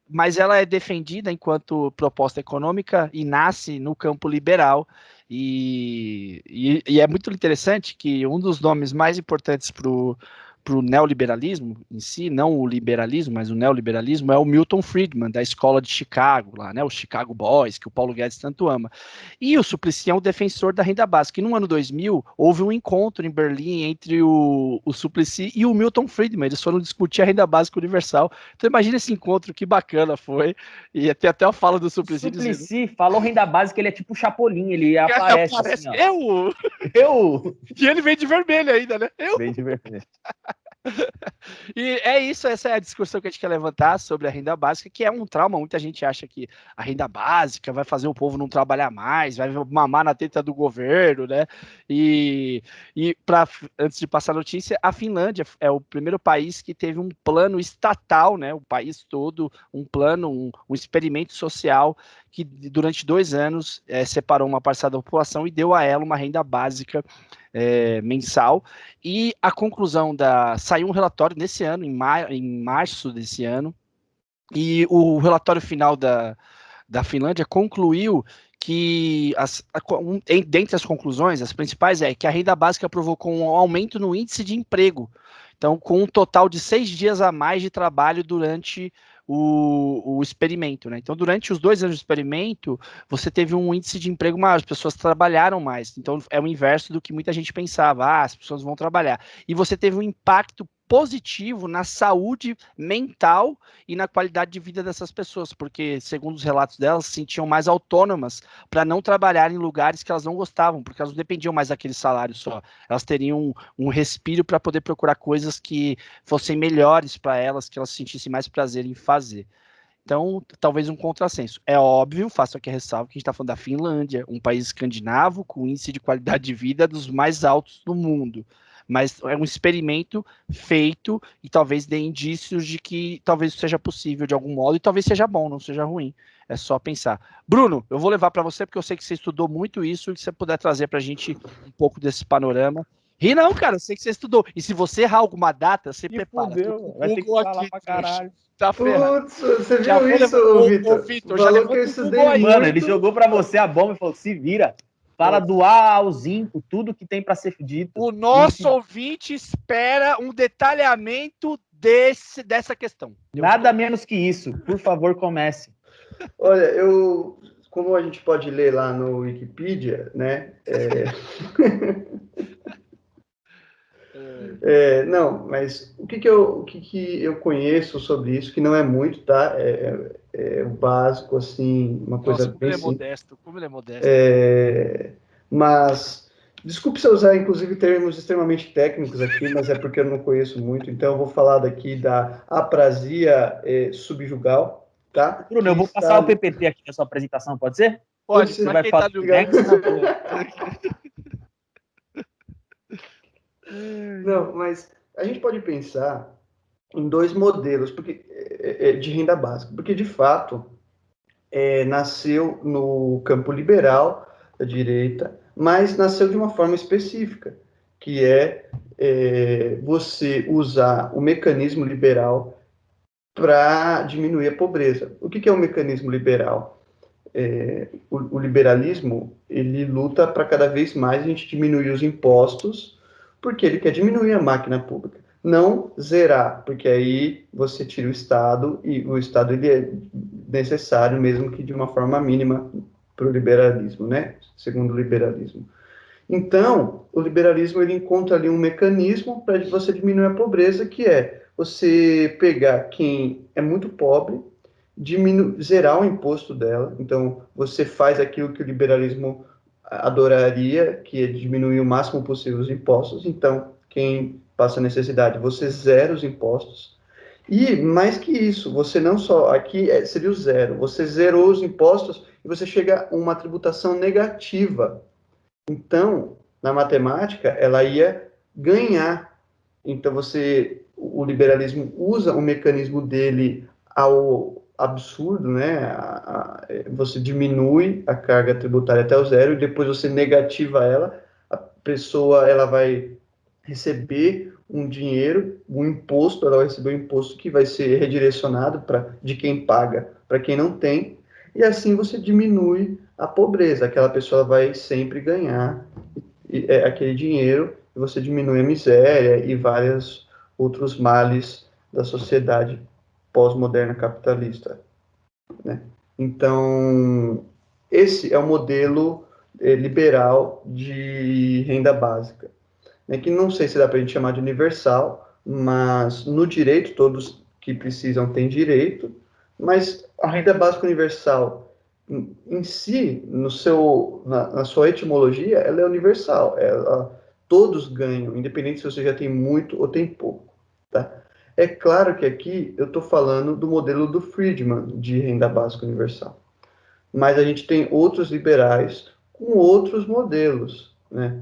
mas ela é defendida enquanto proposta econômica e nasce no campo liberal. E é muito interessante que um dos nomes mais importantes para o neoliberalismo em si, não o liberalismo, mas o neoliberalismo, é o Milton Friedman, da escola de Chicago, lá, né, o Chicago Boys, que o Paulo Guedes tanto ama. E o Suplicy é um defensor da renda básica. E no ano 2000, houve um encontro em Berlim entre o Suplicy e o Milton Friedman. Eles foram discutir a renda básica universal. Então imagina esse encontro, que bacana foi. E tem até a fala do Suplicy. Suplicy falou renda básica, ele é tipo o Chapolin, ele aparece assim, ó. Eu! E ele vem de vermelho ainda, né? Vem de vermelho. E é isso, essa é a discussão que a gente quer levantar sobre a renda básica, que é um trauma. Muita gente acha que a renda básica vai fazer o povo não trabalhar mais, vai mamar na teta do governo, né? Antes de passar a notícia, a Finlândia é o primeiro país que teve um plano estatal, né? O país todo, um plano, um experimento social que durante 2 anos separou uma parcela da população e deu a ela uma renda básica mensal. E a conclusão saiu um relatório nesse ano, em março desse ano, e o relatório final da Finlândia concluiu que, dentre as conclusões, as principais que a renda básica provocou um aumento no índice de emprego. Então, com um total de 6 dias a mais de trabalho durante o experimento, né? Então, durante os 2 anos de experimento, você teve um índice de emprego maior, as pessoas trabalharam mais. Então, é o inverso do que muita gente pensava, as pessoas vão trabalhar. E você teve um impacto positivo na saúde mental e na qualidade de vida dessas pessoas, porque, segundo os relatos delas, se sentiam mais autônomas para não trabalhar em lugares que elas não gostavam, porque elas não dependiam mais daquele salário só. Elas teriam um respiro para poder procurar coisas que fossem melhores para elas, que elas sentissem mais prazer em fazer. Então, talvez um contrassenso. É óbvio, faço aqui a ressalva, que a gente está falando da Finlândia, um país escandinavo com índice de qualidade de vida dos mais altos do mundo. Mas é um experimento feito e talvez dê indícios de que talvez isso seja possível de algum modo e talvez seja bom, não seja ruim. É só pensar. Bruno, eu vou levar para você porque eu sei que você estudou muito isso e se você puder trazer para a gente um pouco desse panorama. Ri não, cara, eu sei que você estudou. E se você errar alguma data, você prepara. Vai ter que falar aqui, pra caralho. Tá ferrado. Putz, você viu isso, Vitor? Já levou que eu estudei. Mano, ele jogou para você a bomba e falou, se vira. Fala do A ao Zinco, tudo que tem para ser dito. O nosso ouvinte espera um detalhamento dessa questão. Nada menos que isso. Por favor, comece. Olha, como a gente pode ler lá no Wikipedia, né? Não, mas o que que eu conheço sobre isso, que não é muito, tá? É o básico, assim, uma coisa Nossa, como bem ele é simples. modesto, como ele é modesto. Mas, desculpe se eu usar, inclusive, termos extremamente técnicos aqui, mas é porque eu não conheço muito. Então, eu vou falar daqui da aprasia subjugal, tá? Bruno, Que eu vou está passar o PPT aqui na sua apresentação, pode ser? Pode Pode, ser. Você pra vai quem tá falar no... do Obrigado. Next? Não, mas a gente pode pensar em dois modelos de renda básica, porque de fato nasceu no campo liberal da direita, mas nasceu de uma forma específica, que você usar o mecanismo liberal para diminuir a pobreza. O que é o mecanismo liberal? O liberalismo ele luta para cada vez mais a gente diminuir os impostos, porque ele quer diminuir a máquina pública, não zerar, porque aí você tira o Estado e o Estado ele é necessário mesmo que de uma forma mínima para o liberalismo, né? Segundo o liberalismo. Então, o liberalismo ele encontra ali um mecanismo para você diminuir a pobreza, que é você pegar quem é muito pobre, zerar o imposto dela. Então, você faz aquilo que o liberalismo adoraria, que é diminuir o máximo possível os impostos. Então, quem passa necessidade, você zera os impostos. E mais que isso, você não só aqui seria o zero, você zerou os impostos e você chega a uma tributação negativa. Então, na matemática, ela ia ganhar. Então, o liberalismo usa o mecanismo dele ao absurdo, né? Você diminui a carga tributária até o zero e depois você negativa ela. A pessoa ela vai receber um dinheiro, um imposto, ela vai receber um imposto que vai ser redirecionado de quem paga para quem não tem, e assim você diminui a pobreza, aquela pessoa vai sempre ganhar aquele dinheiro, e você diminui a miséria e vários outros males da sociedade pós-moderna capitalista, né? Então, esse é o modelo liberal de renda básica, né, que não sei se dá para a gente chamar de universal, mas no direito todos que precisam têm direito, mas a renda básica universal em si, na sua etimologia, ela é universal, todos ganham, independente se você já tem muito ou tem pouco, tá? É claro que aqui eu estou falando do modelo do Friedman de renda básica universal, mas a gente tem outros liberais com outros modelos, né?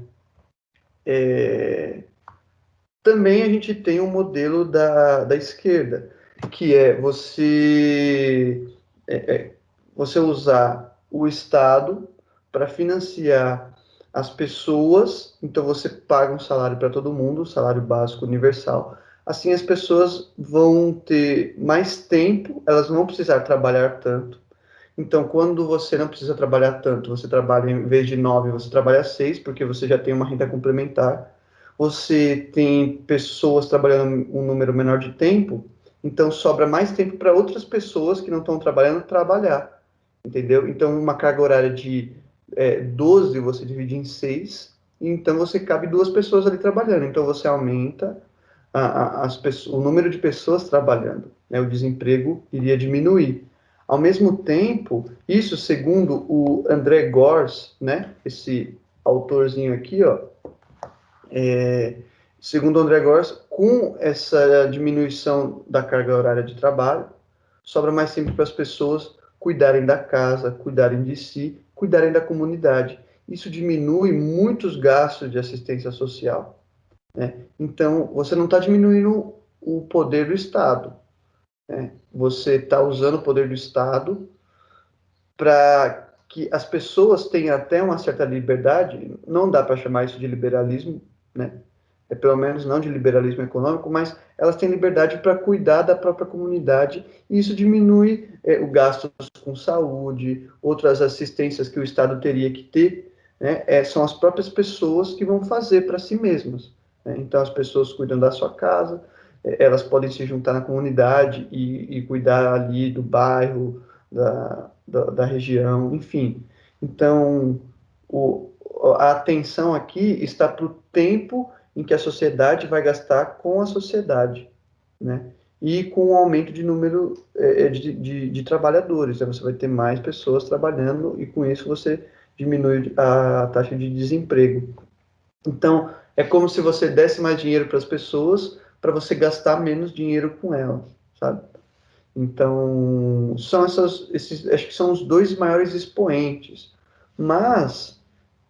Também a gente tem um modelo da esquerda, que é você usar o Estado para financiar as pessoas, então você paga um salário para todo mundo, um salário básico universal. Assim as pessoas vão ter mais tempo, elas não vão precisar trabalhar tanto. Então, quando você não precisa trabalhar tanto, você trabalha, em vez de 9, você trabalha 6, porque você já tem uma renda complementar. Você tem pessoas trabalhando um número menor de tempo, então sobra mais tempo para outras pessoas que não estão trabalhando trabalhar, entendeu? Então, uma carga horária de 12, você divide em 6, e então você cabe 2 pessoas ali trabalhando. Então, você aumenta o número de pessoas trabalhando, né? O desemprego iria diminuir. Ao mesmo tempo, isso segundo o André Gors, né, esse autorzinho aqui, ó, segundo o André Gors, com essa diminuição da carga horária de trabalho, sobra mais tempo para as pessoas cuidarem da casa, cuidarem de si, cuidarem da comunidade. Isso diminui muitos gastos de assistência social, né? Então, você não está diminuindo o poder do Estado, né? Você está usando o poder do Estado para que as pessoas tenham até uma certa liberdade, não dá para chamar isso de liberalismo, né? Pelo menos não de liberalismo econômico, mas elas têm liberdade para cuidar da própria comunidade, e isso diminui o gasto com saúde, outras assistências que o Estado teria que ter, né? São as próprias pessoas que vão fazer para si mesmas, né? Então, as pessoas cuidam da sua casa, elas podem se juntar na comunidade e cuidar ali do bairro, da região, enfim. Então, a atenção aqui está para o tempo em que a sociedade vai gastar com a sociedade, né? E com o aumento de número de trabalhadores, né? Você vai ter mais pessoas trabalhando e com isso você diminui a taxa de desemprego. Então, é como se você desse mais dinheiro para as pessoas para você gastar menos dinheiro com elas, sabe? Então, são acho que são os dois maiores expoentes. Mas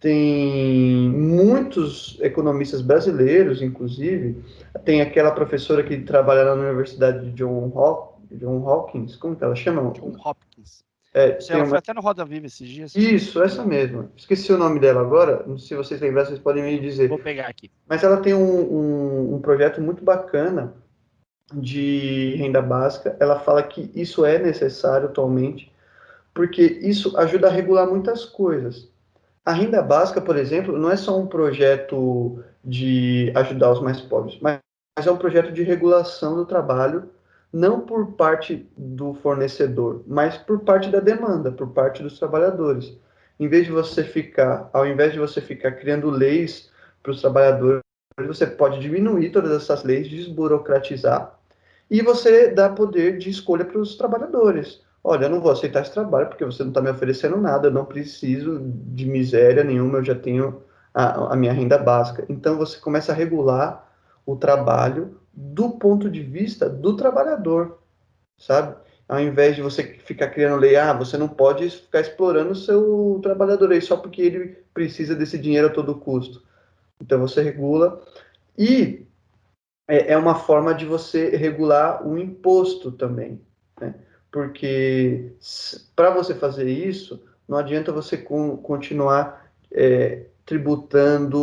tem muitos economistas brasileiros, inclusive, tem aquela professora que trabalha na Universidade de John Hopkins, como que ela chama? John Hopkins. Tem Ela uma... foi até no Roda Viva esses dias. Isso, essa mesma. Esqueci o nome dela agora, não sei se vocês lembrarem, vocês podem me dizer. Vou pegar aqui. Mas ela tem um projeto muito bacana de renda básica. Ela fala que isso é necessário atualmente, porque isso ajuda a regular muitas coisas. A renda básica, por exemplo, não é só um projeto de ajudar os mais pobres, mas é um projeto de regulação do trabalho, não por parte do fornecedor, mas por parte da demanda, por parte dos trabalhadores. Ao invés de você ficar criando leis para os trabalhadores, você pode diminuir todas essas leis, desburocratizar, e você dá poder de escolha para os trabalhadores. Olha, eu não vou aceitar esse trabalho porque você não está me oferecendo nada, eu não preciso de miséria nenhuma, eu já tenho a minha renda básica. Então você começa a regular o trabalho do ponto de vista do trabalhador, sabe? Ao invés de você ficar criando lei, você não pode ficar explorando o seu trabalhador aí só porque ele precisa desse dinheiro a todo custo. Então você regula e é uma forma de você regular o imposto também, né? Porque para você fazer isso, não adianta você continuar tributando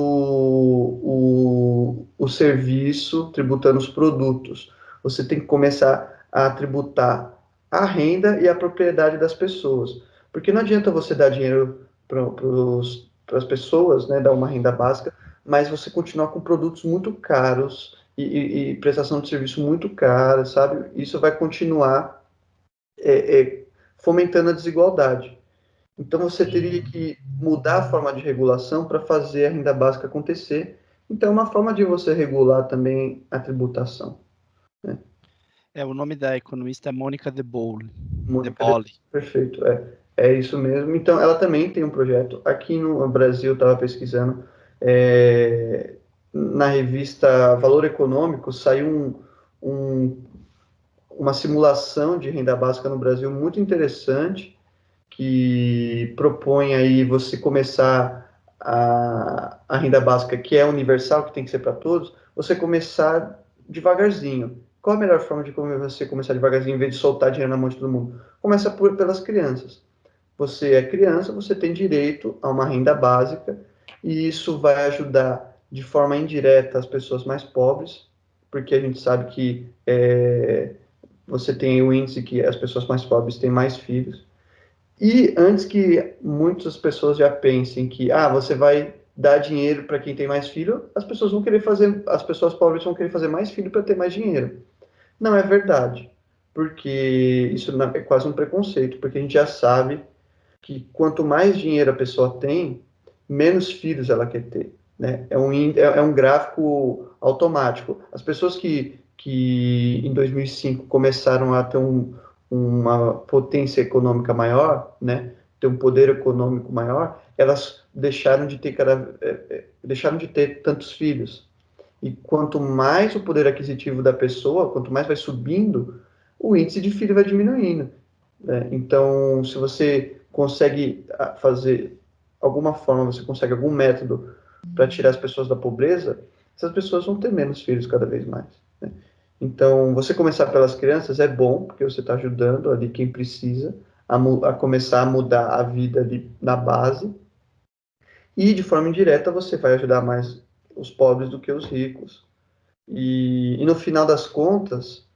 o serviço, tributando os produtos. Você tem que começar a tributar a renda e a propriedade das pessoas. Porque não adianta você dar dinheiro para as pessoas, né, dar uma renda básica, mas você continuar com produtos muito caros e prestação de serviço muito cara, sabe? Isso vai continuar fomentando a desigualdade. Então, você teria que mudar a forma de regulação para fazer a renda básica acontecer. Então, é uma forma de você regular também a tributação, né? O nome da economista é Mônica De Bolle. Perfeito, é isso mesmo. Então, ela também tem um projeto. Aqui no Brasil, eu estava pesquisando, na revista Valor Econômico, saiu uma simulação de renda básica no Brasil muito interessante, que propõe aí você começar a renda básica, que é universal, que tem que ser para todos, você começar devagarzinho. Qual a melhor forma de você começar devagarzinho, em vez de soltar dinheiro na mão de todo mundo? Começa pelas crianças. Você é criança, você tem direito a uma renda básica, e isso vai ajudar de forma indireta as pessoas mais pobres, porque a gente sabe que você tem o índice que as pessoas mais pobres têm mais filhos. E antes que muitas pessoas já pensem que você vai dar dinheiro para quem tem mais filho, as pessoas pobres vão querer fazer mais filho para ter mais dinheiro. Não é verdade, porque isso é quase um preconceito, porque a gente já sabe que quanto mais dinheiro a pessoa tem, menos filhos ela quer ter, né? É um gráfico automático. As pessoas que em 2005 começaram a ter uma potência econômica maior, né, ter um poder econômico maior, elas deixaram de ter tantos filhos. E quanto mais o poder aquisitivo da pessoa, quanto mais vai subindo, o índice de filho vai diminuindo, né? Então, se você consegue fazer alguma forma, você consegue algum método para tirar as pessoas da pobreza, essas pessoas vão ter menos filhos cada vez mais, né? Então, você começar pelas crianças é bom, porque você está ajudando ali quem precisa a começar a mudar a vida ali na base. E, de forma indireta, você vai ajudar mais os pobres do que os ricos. E no final das contas,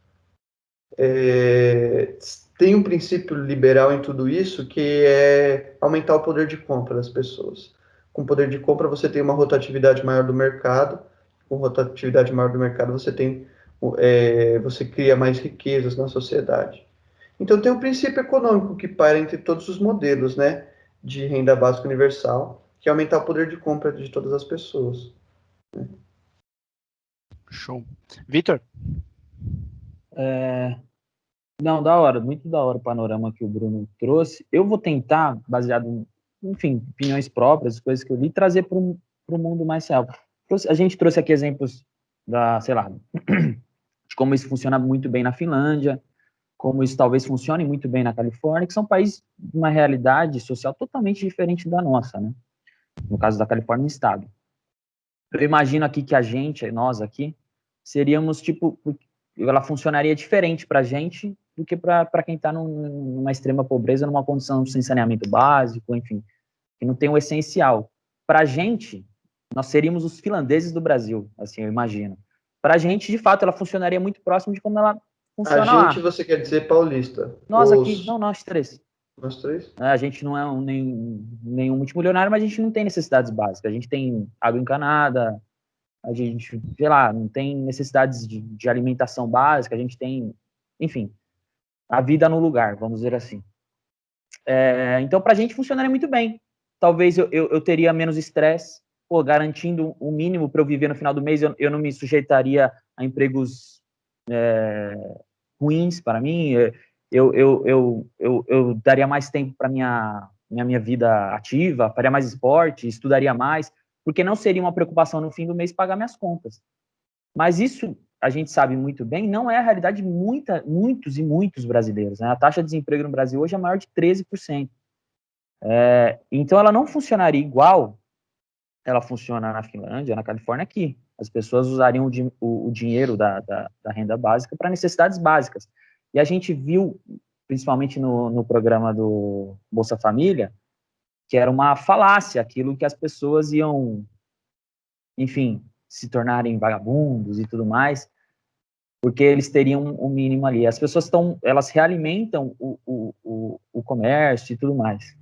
tem um princípio liberal em tudo isso, que é aumentar o poder de compra das pessoas. Com poder de compra, você tem uma rotatividade maior do mercado. Com rotatividade maior do mercado, você cria mais riquezas na sociedade. Então tem um princípio econômico que paira entre todos os modelos, né, de renda básica universal, que é aumentar o poder de compra de todas as pessoas. Show. Vitor? Não, da hora, muito da hora o panorama que o Bruno trouxe. Eu vou tentar, baseado em, enfim, opiniões próprias, coisas que eu li, trazer para o mundo mais real. A gente trouxe aqui exemplos da, sei lá, de como isso funciona muito bem na Finlândia, como isso talvez funcione muito bem na Califórnia, que são países de uma realidade social totalmente diferente da nossa, né? No caso da Califórnia, um estado. Eu imagino aqui que a gente, nós aqui, seríamos tipo, ela funcionaria diferente para a gente do que para quem está numa extrema pobreza, numa condição sem saneamento básico, enfim, que não tem o essencial. Para a gente, nós seríamos os finlandeses do Brasil, assim, eu imagino. Para a gente, de fato, ela funcionaria muito próximo de como ela A funciona gente, lá. você quer dizer paulista? Nós aqui, não, nós três. Nós três? A gente não é nenhum multimilionário, mas a gente não tem necessidades básicas. A gente tem água encanada, a gente, sei lá, não tem necessidades de alimentação básica, a gente tem, enfim, a vida no lugar, vamos dizer assim. Então, para a gente funcionaria muito bem. Talvez eu teria menos estresse, garantindo o mínimo para eu viver no final do mês, eu não me sujeitaria a empregos ruins para mim, eu daria mais tempo para minha vida ativa, faria mais esporte, estudaria mais, porque não seria uma preocupação no fim do mês pagar minhas contas. Mas isso, a gente sabe muito bem, não é a realidade de muitos e muitos brasileiros. Né? A taxa de desemprego no Brasil hoje é maior de 13%. Então, ela não funcionaria igual ela funciona na Finlândia, na Califórnia, aqui. As pessoas usariam o dinheiro da renda básica para necessidades básicas. E a gente viu, principalmente no programa do Bolsa Família, que era uma falácia, aquilo que as pessoas iam, enfim, se tornarem vagabundos e tudo mais, porque eles teriam o mínimo ali. As pessoas elas realimentam o comércio e tudo mais.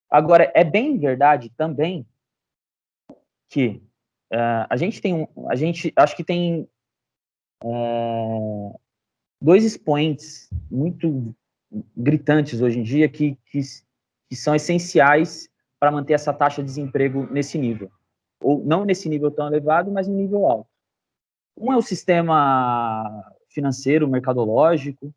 Agora, é bem verdade também que a gente acho que tem dois expoentes muito gritantes hoje em dia que são essenciais para manter essa taxa de desemprego nesse nível. Ou não nesse nível tão elevado, mas no nível alto. Um é o sistema financeiro, mercadológico.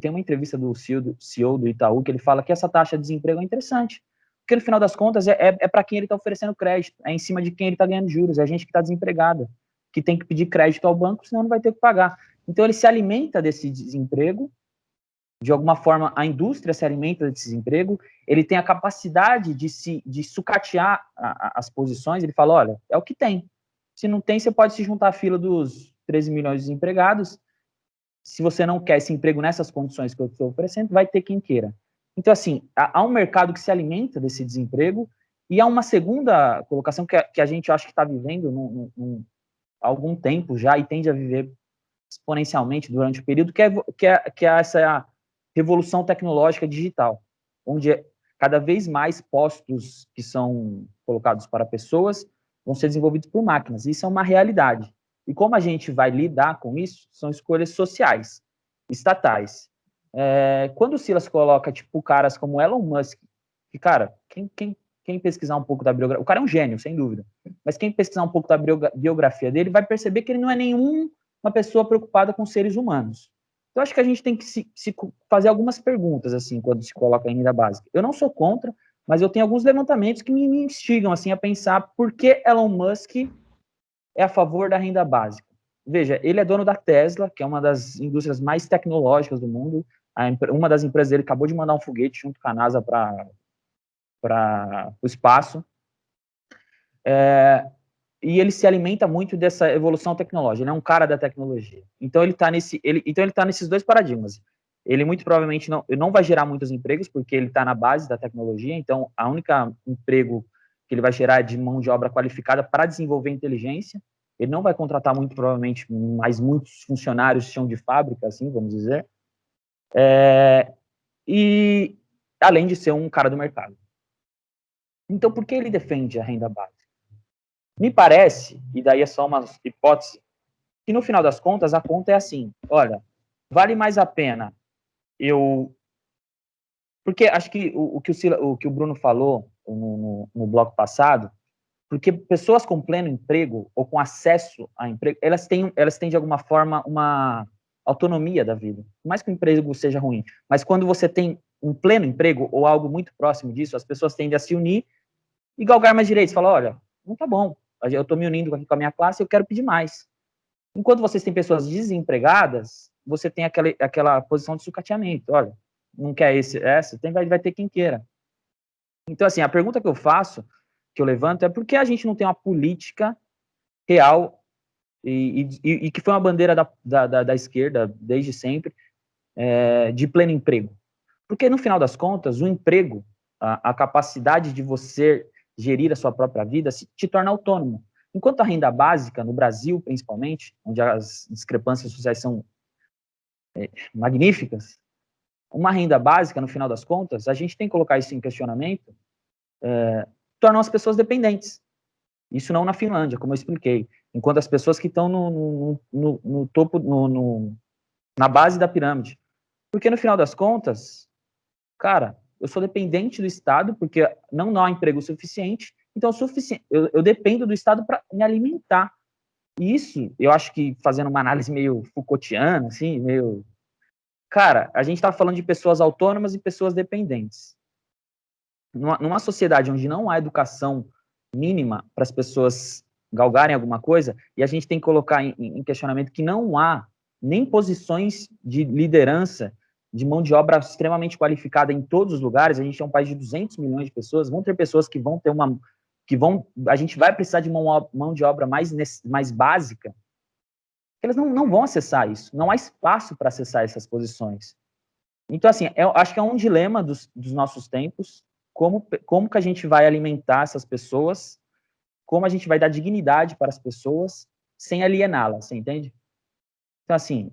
Tem uma entrevista do CEO do Itaú que ele fala que essa taxa de desemprego é interessante, porque no final das contas é para quem ele está oferecendo crédito, é em cima de quem ele está ganhando juros, é a gente que está desempregada, que tem que pedir crédito ao banco, senão não vai ter que pagar. Então ele se alimenta desse desemprego, de alguma forma a indústria se alimenta desse desemprego, ele tem a capacidade de sucatear as posições, ele fala, olha, é o que tem. Se não tem, você pode se juntar à fila dos 13 milhões de desempregados. Se você não quer esse emprego nessas condições que eu estou oferecendo, vai ter quem queira. Então, assim, há um mercado que se alimenta desse desemprego e há uma segunda colocação que a gente acha que está vivendo há algum tempo já e tende a viver exponencialmente durante o período, que é essa revolução tecnológica digital, onde cada vez mais postos que são colocados para pessoas vão ser desenvolvidos por máquinas. Isso é uma realidade. E como a gente vai lidar com isso, são escolhas sociais, estatais. Quando o Silas coloca, tipo, caras como Elon Musk, que, cara, quem pesquisar um pouco da biografia... O cara é um gênio, sem dúvida. Mas quem pesquisar um pouco da biografia dele vai perceber que ele não é uma pessoa preocupada com seres humanos. Então, acho que a gente tem que se fazer algumas perguntas, assim, quando se coloca em renda básica. Eu não sou contra, mas eu tenho alguns levantamentos que me instigam, assim, a pensar por que Elon Musk é a favor da renda básica. Veja, ele é dono da Tesla, que é uma das indústrias mais tecnológicas do mundo. Uma das empresas dele acabou de mandar um foguete junto com a NASA para o espaço. E ele se alimenta muito dessa evolução tecnológica. Ele é um cara da tecnologia. Então ele está nesses dois paradigmas. Ele muito provavelmente não vai gerar muitos empregos, porque ele está na base da tecnologia. Então, a única emprego que ele vai gerar é de mão de obra qualificada para desenvolver inteligência. Ele não vai contratar, muito provavelmente, mais muitos funcionários de chão de fábrica, assim, vamos dizer. E além de ser um cara do mercado. Então, por que ele defende a renda básica? Me parece, e daí é só uma hipótese, que no final das contas, a conta é assim, olha, vale mais a pena Porque acho que o que o Bruno falou no bloco passado, porque pessoas com pleno emprego ou com acesso a emprego, elas têm de alguma forma uma autonomia da vida. Por mais que o emprego seja ruim, mas quando você tem um pleno emprego ou algo muito próximo disso, as pessoas tendem a se unir e galgar mais direitos. Fala, olha, não tá bom, eu estou me unindo aqui com a minha classe, eu quero pedir mais. Enquanto vocês têm pessoas desempregadas, você tem aquela posição de sucateamento. Olha, não quer essa, vai ter quem queira. Então, assim, a pergunta que eu levanto é por que a gente não tem uma política real e que foi uma bandeira da esquerda desde sempre, de pleno emprego? Porque, no final das contas, o emprego, a capacidade de você gerir a sua própria vida, te torna autônomo. Enquanto a renda básica, no Brasil, principalmente, onde as discrepâncias sociais são magníficas, uma renda básica, no final das contas, a gente tem que colocar isso em questionamento, tornam as pessoas dependentes. Isso não na Finlândia, como eu expliquei. Enquanto as pessoas que estão no topo, na base da pirâmide. Porque, no final das contas, cara, eu sou dependente do Estado, porque não há emprego suficiente, então eu dependo do Estado para me alimentar. E isso, eu acho que, fazendo uma análise meio Foucaultiana, assim, meio... Cara, a gente está falando de pessoas autônomas e pessoas dependentes. Numa sociedade onde não há educação mínima para as pessoas galgarem alguma coisa, e a gente tem que colocar em questionamento que não há nem posições de liderança, de mão de obra extremamente qualificada em todos os lugares. A gente é um país de 200 milhões de pessoas, vão ter pessoas que vão ter a gente vai precisar de mão de obra mais básica, elas não vão acessar isso, não há espaço para acessar essas posições. Então, assim, eu acho que é um dilema dos nossos tempos, como que a gente vai alimentar essas pessoas, como a gente vai dar dignidade para as pessoas sem aliená-las, você entende? Então, assim,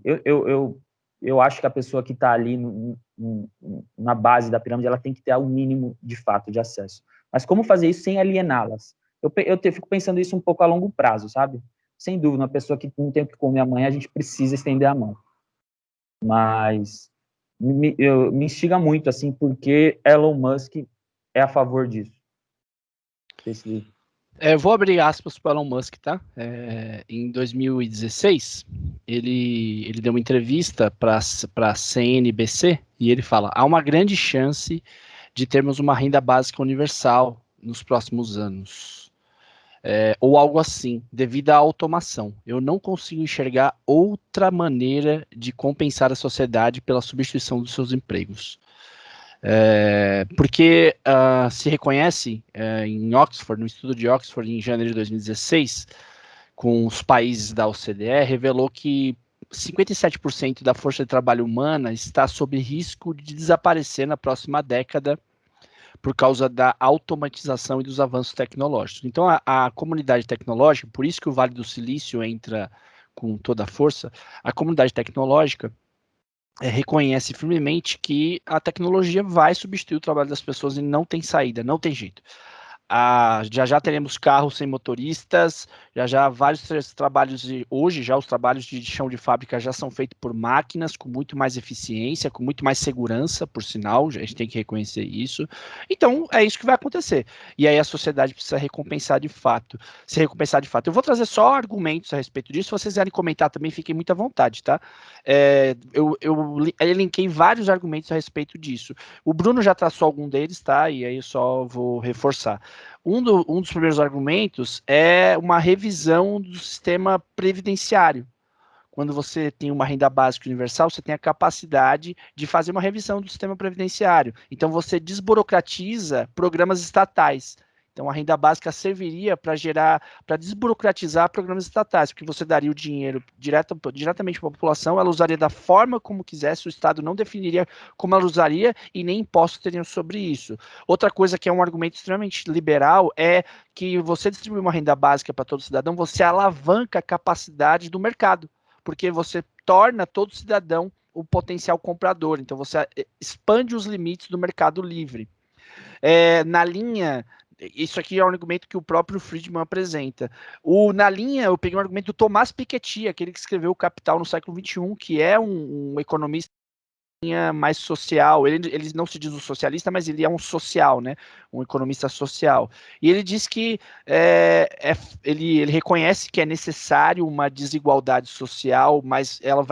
eu acho que a pessoa que está ali na base da pirâmide, ela tem que ter um mínimo, de fato, de acesso. Mas como fazer isso sem aliená-las? Eu fico pensando isso um pouco a longo prazo, sabe? Sem dúvida, uma pessoa que não tem o que comer amanhã, a gente precisa estender a mão. Mas me instiga muito, assim, porque Elon Musk é a favor disso. Eu vou abrir aspas para o Elon Musk, tá? Em 2016, ele deu uma entrevista para a CNBC e ele fala: há uma grande chance de termos uma renda básica universal nos próximos anos. Ou algo assim, devido à automação. Eu não consigo enxergar outra maneira de compensar a sociedade pela substituição dos seus empregos. Porque se reconhece em Oxford, no estudo de Oxford em janeiro de 2016, com os países da OCDE, revelou que 57% da força de trabalho humana está sob risco de desaparecer na próxima década por causa da automatização e dos avanços tecnológicos. Então, a comunidade tecnológica, por isso que o Vale do Silício entra com toda a força, a comunidade tecnológica reconhece firmemente que a tecnologia vai substituir o trabalho das pessoas e não tem saída, não tem jeito. Já teremos carros sem motoristas, já vários trabalhos hoje já os trabalhos de chão de fábrica já são feitos por máquinas com muito mais eficiência, com muito mais segurança, por sinal, a gente tem que reconhecer isso. Então, é isso que vai acontecer. E aí a sociedade precisa recompensar de fato, se recompensar de fato. Eu vou trazer só argumentos a respeito disso, se vocês quiserem comentar também, fiquem muito à vontade, tá? Eu elenquei vários argumentos a respeito disso. O Bruno já traçou algum deles, tá? E aí eu só vou reforçar. Um dos primeiros argumentos é uma revisão do sistema previdenciário. Quando você tem uma renda básica universal, você tem a capacidade de fazer uma revisão do sistema previdenciário. Então, você desburocratiza programas estatais. Então, a renda básica serviria para desburocratizar programas estatais, porque você daria o dinheiro diretamente para a população, ela usaria da forma como quisesse, o Estado não definiria como ela usaria e nem impostos teriam sobre isso. Outra coisa que é um argumento extremamente liberal é que você distribui uma renda básica para todo cidadão, você alavanca a capacidade do mercado, porque você torna todo cidadão o potencial comprador, então você expande os limites do mercado livre. Na linha... Isso aqui é um argumento que o próprio Friedman apresenta. Na linha, eu peguei um argumento do Thomas Piketty, aquele que escreveu O Capital no século XXI, que é um economista mais social. Ele não se diz um socialista, mas ele é um social, né? Um economista social. E ele diz que ele reconhece que é necessário uma desigualdade social, mas ela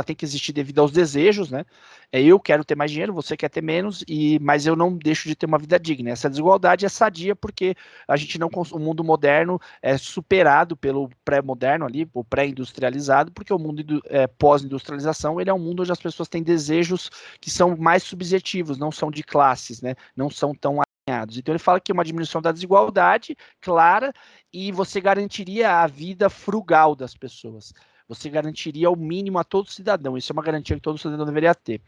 tem que existir devido aos desejos, né? Eu quero ter mais dinheiro, você quer ter menos, mas eu não deixo de ter uma vida digna. Essa desigualdade é sadia porque a gente não, o mundo moderno é superado pelo pré-moderno ali, o pré-industrializado, porque o mundo pós-industrialização ele é um mundo onde as pessoas têm desejos que são mais subjetivos, não são de classes, né? Não são tão alinhados. Então ele fala que é uma diminuição da desigualdade clara e você garantiria a vida frugal das pessoas. Você garantiria o mínimo a todo cidadão. Isso é uma garantia que todo cidadão deveria ter.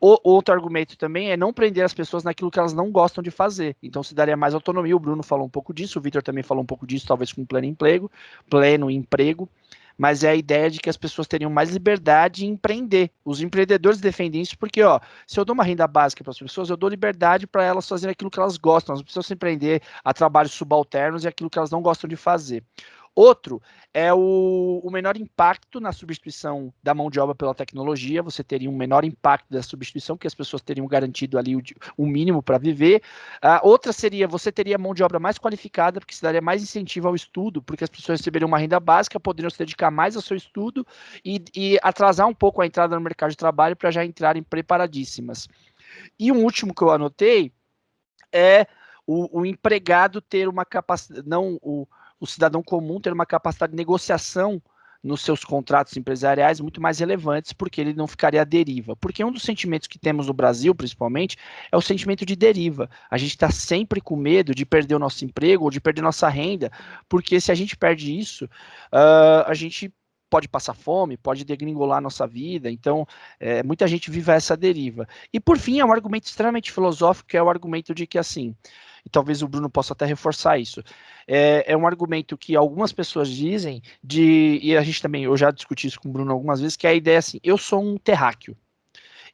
Outro argumento também é não prender as pessoas naquilo que elas não gostam de fazer. Então se daria mais autonomia. O Bruno falou um pouco disso, o Vitor também falou um pouco disso, talvez com pleno emprego. Mas é a ideia de que as pessoas teriam mais liberdade em empreender. Os empreendedores defendem isso porque, se eu dou uma renda básica para as pessoas, eu dou liberdade para elas fazerem aquilo que elas gostam. Elas não precisam se empreender a trabalhos subalternos e aquilo que elas não gostam de fazer. Outro é o menor impacto na substituição da mão de obra pela tecnologia. Você teria um menor impacto da substituição, porque as pessoas teriam garantido ali o mínimo para viver. Outra seria, você teria mão de obra mais qualificada, porque se daria mais incentivo ao estudo, porque as pessoas receberiam uma renda básica, poderiam se dedicar mais ao seu estudo e atrasar um pouco a entrada no mercado de trabalho para já entrarem preparadíssimas. E um último que eu anotei é o empregado ter uma capacidade, não o cidadão comum ter uma capacidade de negociação nos seus contratos empresariais muito mais relevantes, porque ele não ficaria à deriva. Porque um dos sentimentos que temos no Brasil, principalmente, é o sentimento de deriva. A gente está sempre com medo de perder o nosso emprego ou de perder nossa renda, porque se a gente perde isso, a gente pode passar fome, pode degringolar a nossa vida, então muita gente vive essa deriva. E por fim, é um argumento extremamente filosófico, que é o argumento de que assim, e talvez o Bruno possa até reforçar isso, é um argumento que algumas pessoas dizem, e a gente também, eu já discuti isso com o Bruno algumas vezes, que é a ideia assim, eu sou um terráqueo,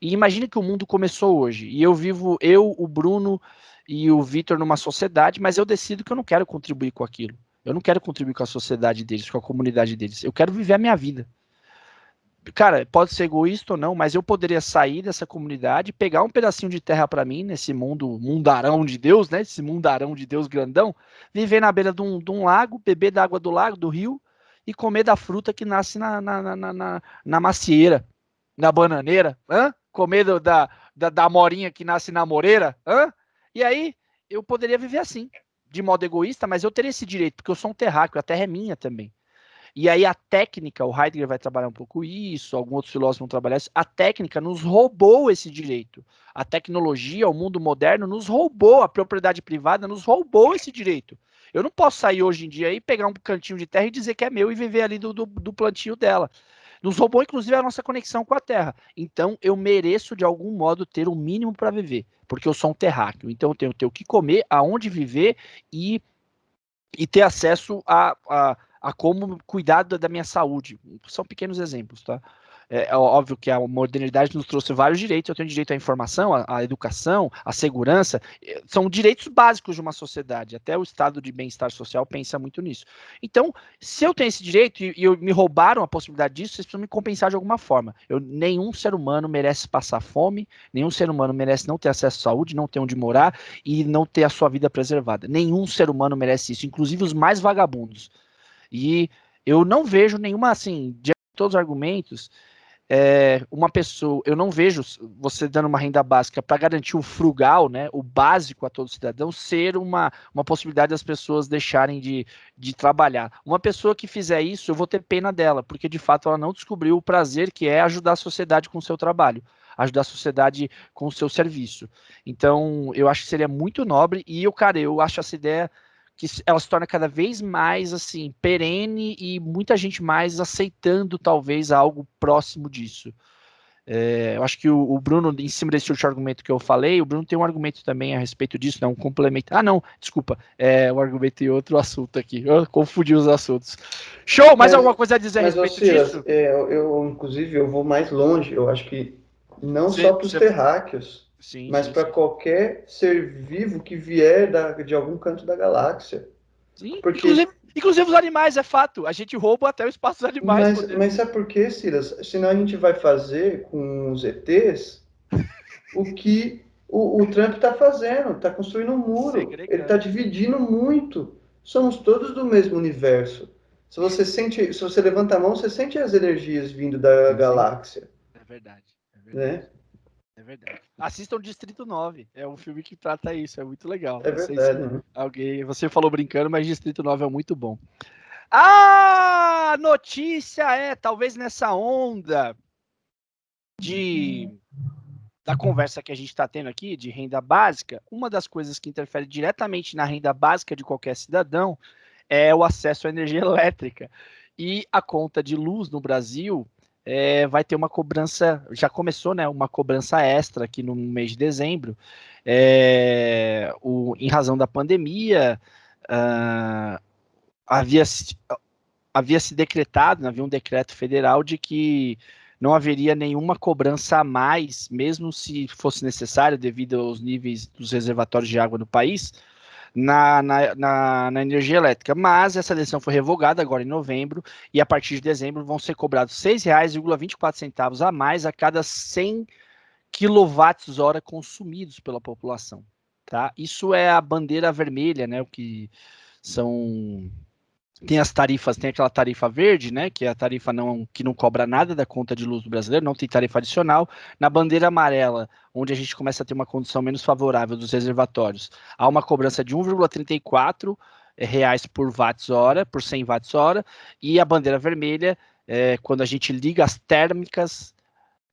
e imagine que o mundo começou hoje, e o Bruno e o Vitor numa sociedade, mas eu decido que eu não quero contribuir com aquilo. Eu não quero contribuir com a sociedade deles, com a comunidade deles. Eu quero viver a minha vida. Cara, pode ser egoísta ou não, mas eu poderia sair dessa comunidade, pegar um pedacinho de terra para mim, nesse mundarão de Deus, né? Esse mundarão de Deus grandão, viver na beira de um lago, beber da água do lago, do rio, e comer da fruta que nasce na macieira, na bananeira, comer da morinha que nasce na moreira, e aí eu poderia viver assim, de modo egoísta, mas eu teria esse direito, porque eu sou um terráqueo, a terra é minha também. E aí a técnica, o Heidegger vai trabalhar um pouco isso, alguns outros filósofos vão trabalhar isso, a técnica nos roubou esse direito. A tecnologia, o mundo moderno nos roubou, a propriedade privada nos roubou esse direito. Eu não posso sair hoje em dia e pegar um cantinho de terra e dizer que é meu e viver ali do plantio dela. Nos roubou, inclusive, a nossa conexão com a terra. Então, eu mereço, de algum modo, ter o mínimo para viver, porque eu sou um terráqueo. Então, eu tenho que ter o que comer, aonde viver e ter acesso a como cuidar da minha saúde. São pequenos exemplos, tá? É óbvio que a modernidade nos trouxe vários direitos. Eu tenho direito à informação, à educação, à segurança. São direitos básicos de uma sociedade. Até o estado de bem-estar social pensa muito nisso. Então, se eu tenho esse direito e me roubaram a possibilidade disso, vocês precisam me compensar de alguma forma. Nenhum ser humano merece passar fome, nenhum ser humano merece não ter acesso à saúde, não ter onde morar e não ter a sua vida preservada. Nenhum ser humano merece isso, inclusive os mais vagabundos. E eu não vejo nenhuma, assim, de todos os argumentos, uma pessoa, eu não vejo você dando uma renda básica para garantir o frugal, né, o básico a todo cidadão, ser uma possibilidade das pessoas deixarem de trabalhar. Uma pessoa que fizer isso, eu vou ter pena dela, porque de fato ela não descobriu o prazer que é ajudar a sociedade com o seu trabalho, ajudar a sociedade com o seu serviço. Então, eu acho que seria muito nobre e eu acho essa ideia que ela se torna cada vez mais assim perene e muita gente mais aceitando talvez algo próximo disso. Eu acho que o Bruno, em cima desse último argumento que eu falei, o Bruno tem um argumento também a respeito disso, né, um complemento. Não, desculpa, um argumento em outro assunto aqui. Eu confundi os assuntos. Show, mais alguma coisa a dizer a respeito disso? Inclusive, eu vou mais longe. Eu acho que não Sim, só para os terráqueos, sim, mas para qualquer ser vivo que vier de algum canto da galáxia. Sim, Porque, inclusive os animais, é fato. A gente rouba até o espaço dos animais. mas sabe por quê, Silas? Senão a gente vai fazer com os ETs o que o Trump está fazendo, está construindo um muro, ele está Segregando. dividindo muito. Somos todos do mesmo universo. Se você levanta a mão, você sente as energias vindo da galáxia, É verdade, é verdade. né? É verdade. Assistam Distrito 9. É um filme que trata isso. É muito legal. É Não sei se verdade, né? você falou brincando, mas Distrito 9 é muito bom. A notícia é, talvez nessa onda da conversa que a gente está tendo aqui, de renda básica, uma das coisas que interfere diretamente na renda básica de qualquer cidadão é o acesso à energia elétrica. E a conta de luz no Brasil vai ter uma cobrança, já começou, né, uma cobrança extra aqui no mês de dezembro, em razão da pandemia, havia se decretado, havia um decreto federal de que não haveria nenhuma cobrança a mais, mesmo se fosse necessário, devido aos níveis dos reservatórios de água no país, na energia elétrica. Mas essa decisão foi revogada agora em novembro, e a partir de dezembro vão ser cobrados R$ 6,24 a mais a cada 100 kWh consumidos pela população. Tá? Isso é a bandeira vermelha, né? O que são. Tem as tarifas, tem aquela tarifa verde, né, que é a tarifa que não cobra nada da conta de luz do brasileiro, não tem tarifa adicional. Na bandeira amarela, onde a gente começa a ter uma condição menos favorável dos reservatórios, há uma cobrança de R$ 1,34 por watts-hora, por 100 watts-hora, e a bandeira vermelha, quando a gente liga as térmicas,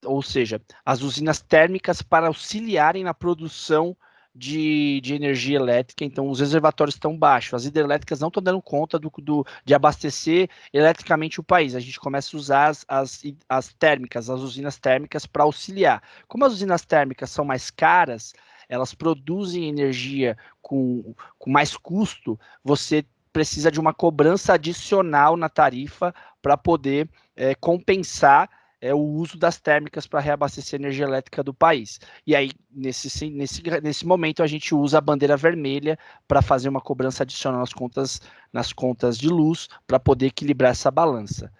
ou seja, as usinas térmicas para auxiliarem na produção de energia elétrica, então os reservatórios estão baixos, as hidrelétricas não estão dando conta de abastecer eletricamente o país. A gente começa a usar as térmicas, as usinas térmicas para auxiliar. Como as usinas térmicas são mais caras, elas produzem energia com mais custo, você precisa de uma cobrança adicional na tarifa para poder compensar o uso das térmicas para reabastecer a energia elétrica do país. E aí, nesse momento, a gente usa a bandeira vermelha para fazer uma cobrança adicional nas contas de luz, para poder equilibrar essa balança.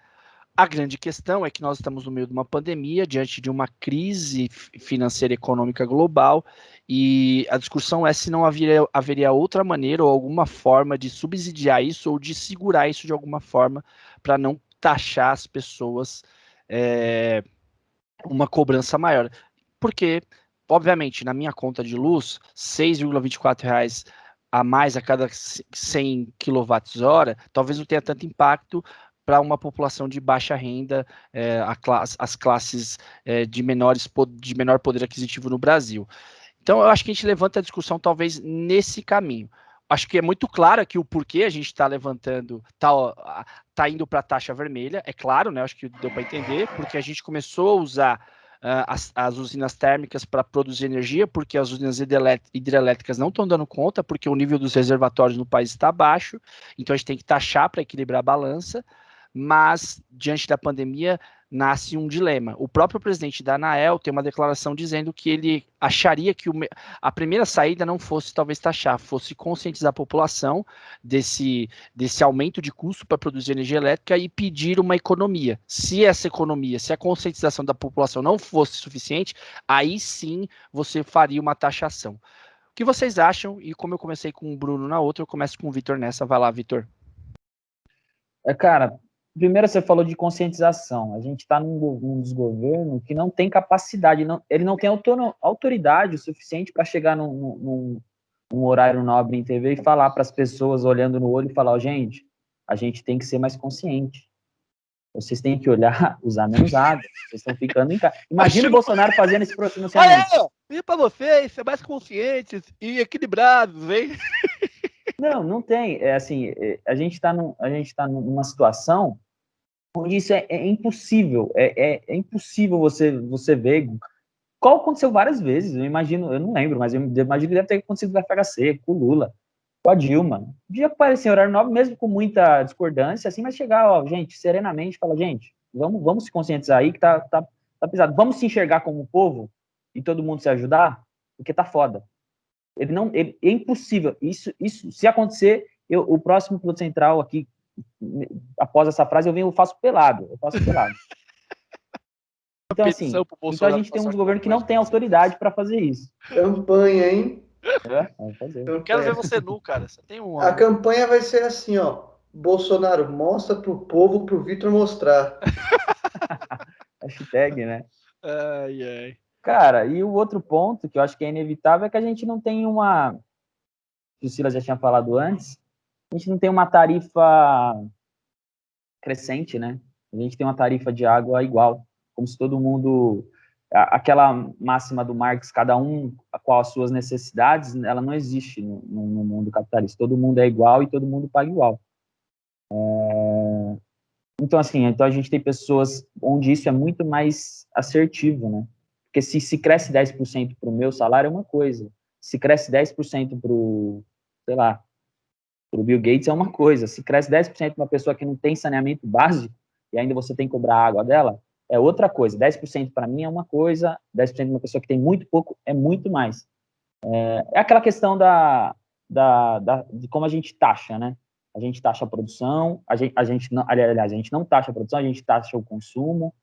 A grande questão é que nós estamos no meio de uma pandemia, diante de uma crise financeira e econômica global, e a discussão é se não haveria outra maneira ou alguma forma de subsidiar isso ou de segurar isso de alguma forma para não taxar as pessoas uma cobrança maior. Porque, obviamente, na minha conta de luz, R$ 6,24 a mais a cada 100 kWh, talvez não tenha tanto impacto para uma população de baixa renda, as classes de menor poder aquisitivo no Brasil. Então, eu acho que a gente levanta a discussão talvez nesse caminho. Acho que é muito claro aqui o porquê a gente está levantando, está indo para a taxa vermelha, é claro, né? Acho que deu para entender, porque a gente começou a usar as usinas térmicas para produzir energia, porque as usinas hidrelétricas não estão dando conta, porque o nível dos reservatórios no país está baixo, então a gente tem que taxar para equilibrar a balança, mas diante da pandemia nasce um dilema. O próprio presidente da ANAEL tem uma declaração dizendo que ele acharia que a primeira saída não fosse talvez taxar, fosse conscientizar a população desse aumento de custo para produzir energia elétrica e pedir uma economia. Se essa economia, se a conscientização da população não fosse suficiente, aí sim você faria uma taxação. O que vocês acham? E como eu comecei com o Bruno na outra, eu começo com o Vitor nessa. Vai lá, Vitor. Cara, primeiro você falou de conscientização. A gente está num desgoverno que não tem capacidade, ele não tem autoridade o suficiente para chegar num horário nobre em TV e falar para as pessoas, olhando no olho, e falar: gente, a gente tem que ser mais consciente. Vocês têm que olhar, usar menos água. Vocês estão ficando em casa. Imagina o Bolsonaro fazendo esse pronunciamento. E para vocês ser mais conscientes e equilibrados, hein? Não tem. É assim, a gente está numa situação onde isso é impossível. É impossível você ver. Qual aconteceu várias vezes. Eu não lembro, mas eu imagino que deve ter acontecido com o FHC, com o Lula, com a Dilma. Podia aparecer em horário nobre, mesmo com muita discordância, assim, mas chegar, gente, serenamente, falar: gente, vamos se conscientizar aí que tá pesado. Vamos se enxergar como povo e todo mundo se ajudar, porque tá foda. É impossível. Isso, se acontecer, o próximo piloto central aqui, após essa frase, eu faço pelado. Então, assim, então a gente tem um governo que não tem autoridade para fazer isso. Campanha, hein? Vamos fazer. Eu quero ver você nu, cara. Você tem um. A campanha vai ser assim, ó. Bolsonaro, mostra pro povo, pro Vitor mostrar. Hashtag, né? Ai, ai. Cara, e o outro ponto que eu acho que é inevitável é que a gente não tem uma. Que o Silas já tinha falado antes, a gente não tem uma tarifa crescente, né? A gente tem uma tarifa de água igual, como se todo mundo. Aquela máxima do Marx, cada um com as suas necessidades, ela não existe no mundo capitalista. Todo mundo é igual e todo mundo paga igual. Então, assim, então a gente tem pessoas onde isso é muito mais assertivo, né? Porque se cresce 10% para o meu salário é uma coisa. Se cresce 10% para o, sei lá, para o Bill Gates é uma coisa. Se cresce 10% para uma pessoa que não tem saneamento básico e ainda você tem que cobrar a água dela, é outra coisa. 10% para mim é uma coisa, 10% para uma pessoa que tem muito pouco é muito mais. É aquela questão de como a gente taxa, né? A gente taxa a produção, aliás, a gente não taxa a produção, a gente taxa o consumo,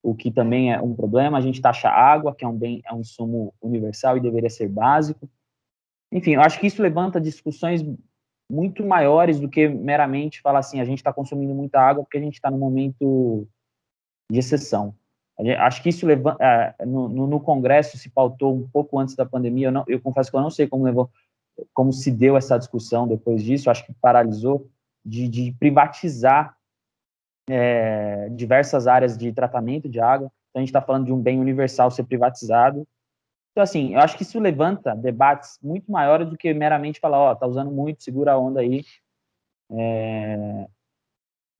o que também é um problema, a gente taxa a água, que é um bem, é um insumo universal e deveria ser básico. Enfim, eu acho que isso levanta discussões muito maiores do que meramente falar assim, a gente está consumindo muita água porque a gente está num momento de exceção. Acho que isso levanta, no Congresso se pautou um pouco antes da pandemia, eu confesso que eu não sei como se deu essa discussão depois disso, acho que paralisou, de privatizar diversas áreas de tratamento de água. Então, a gente está falando de um bem universal ser privatizado. Então, assim, eu acho que isso levanta debates muito maiores do que meramente falar, ó, tá usando muito, segura a onda aí.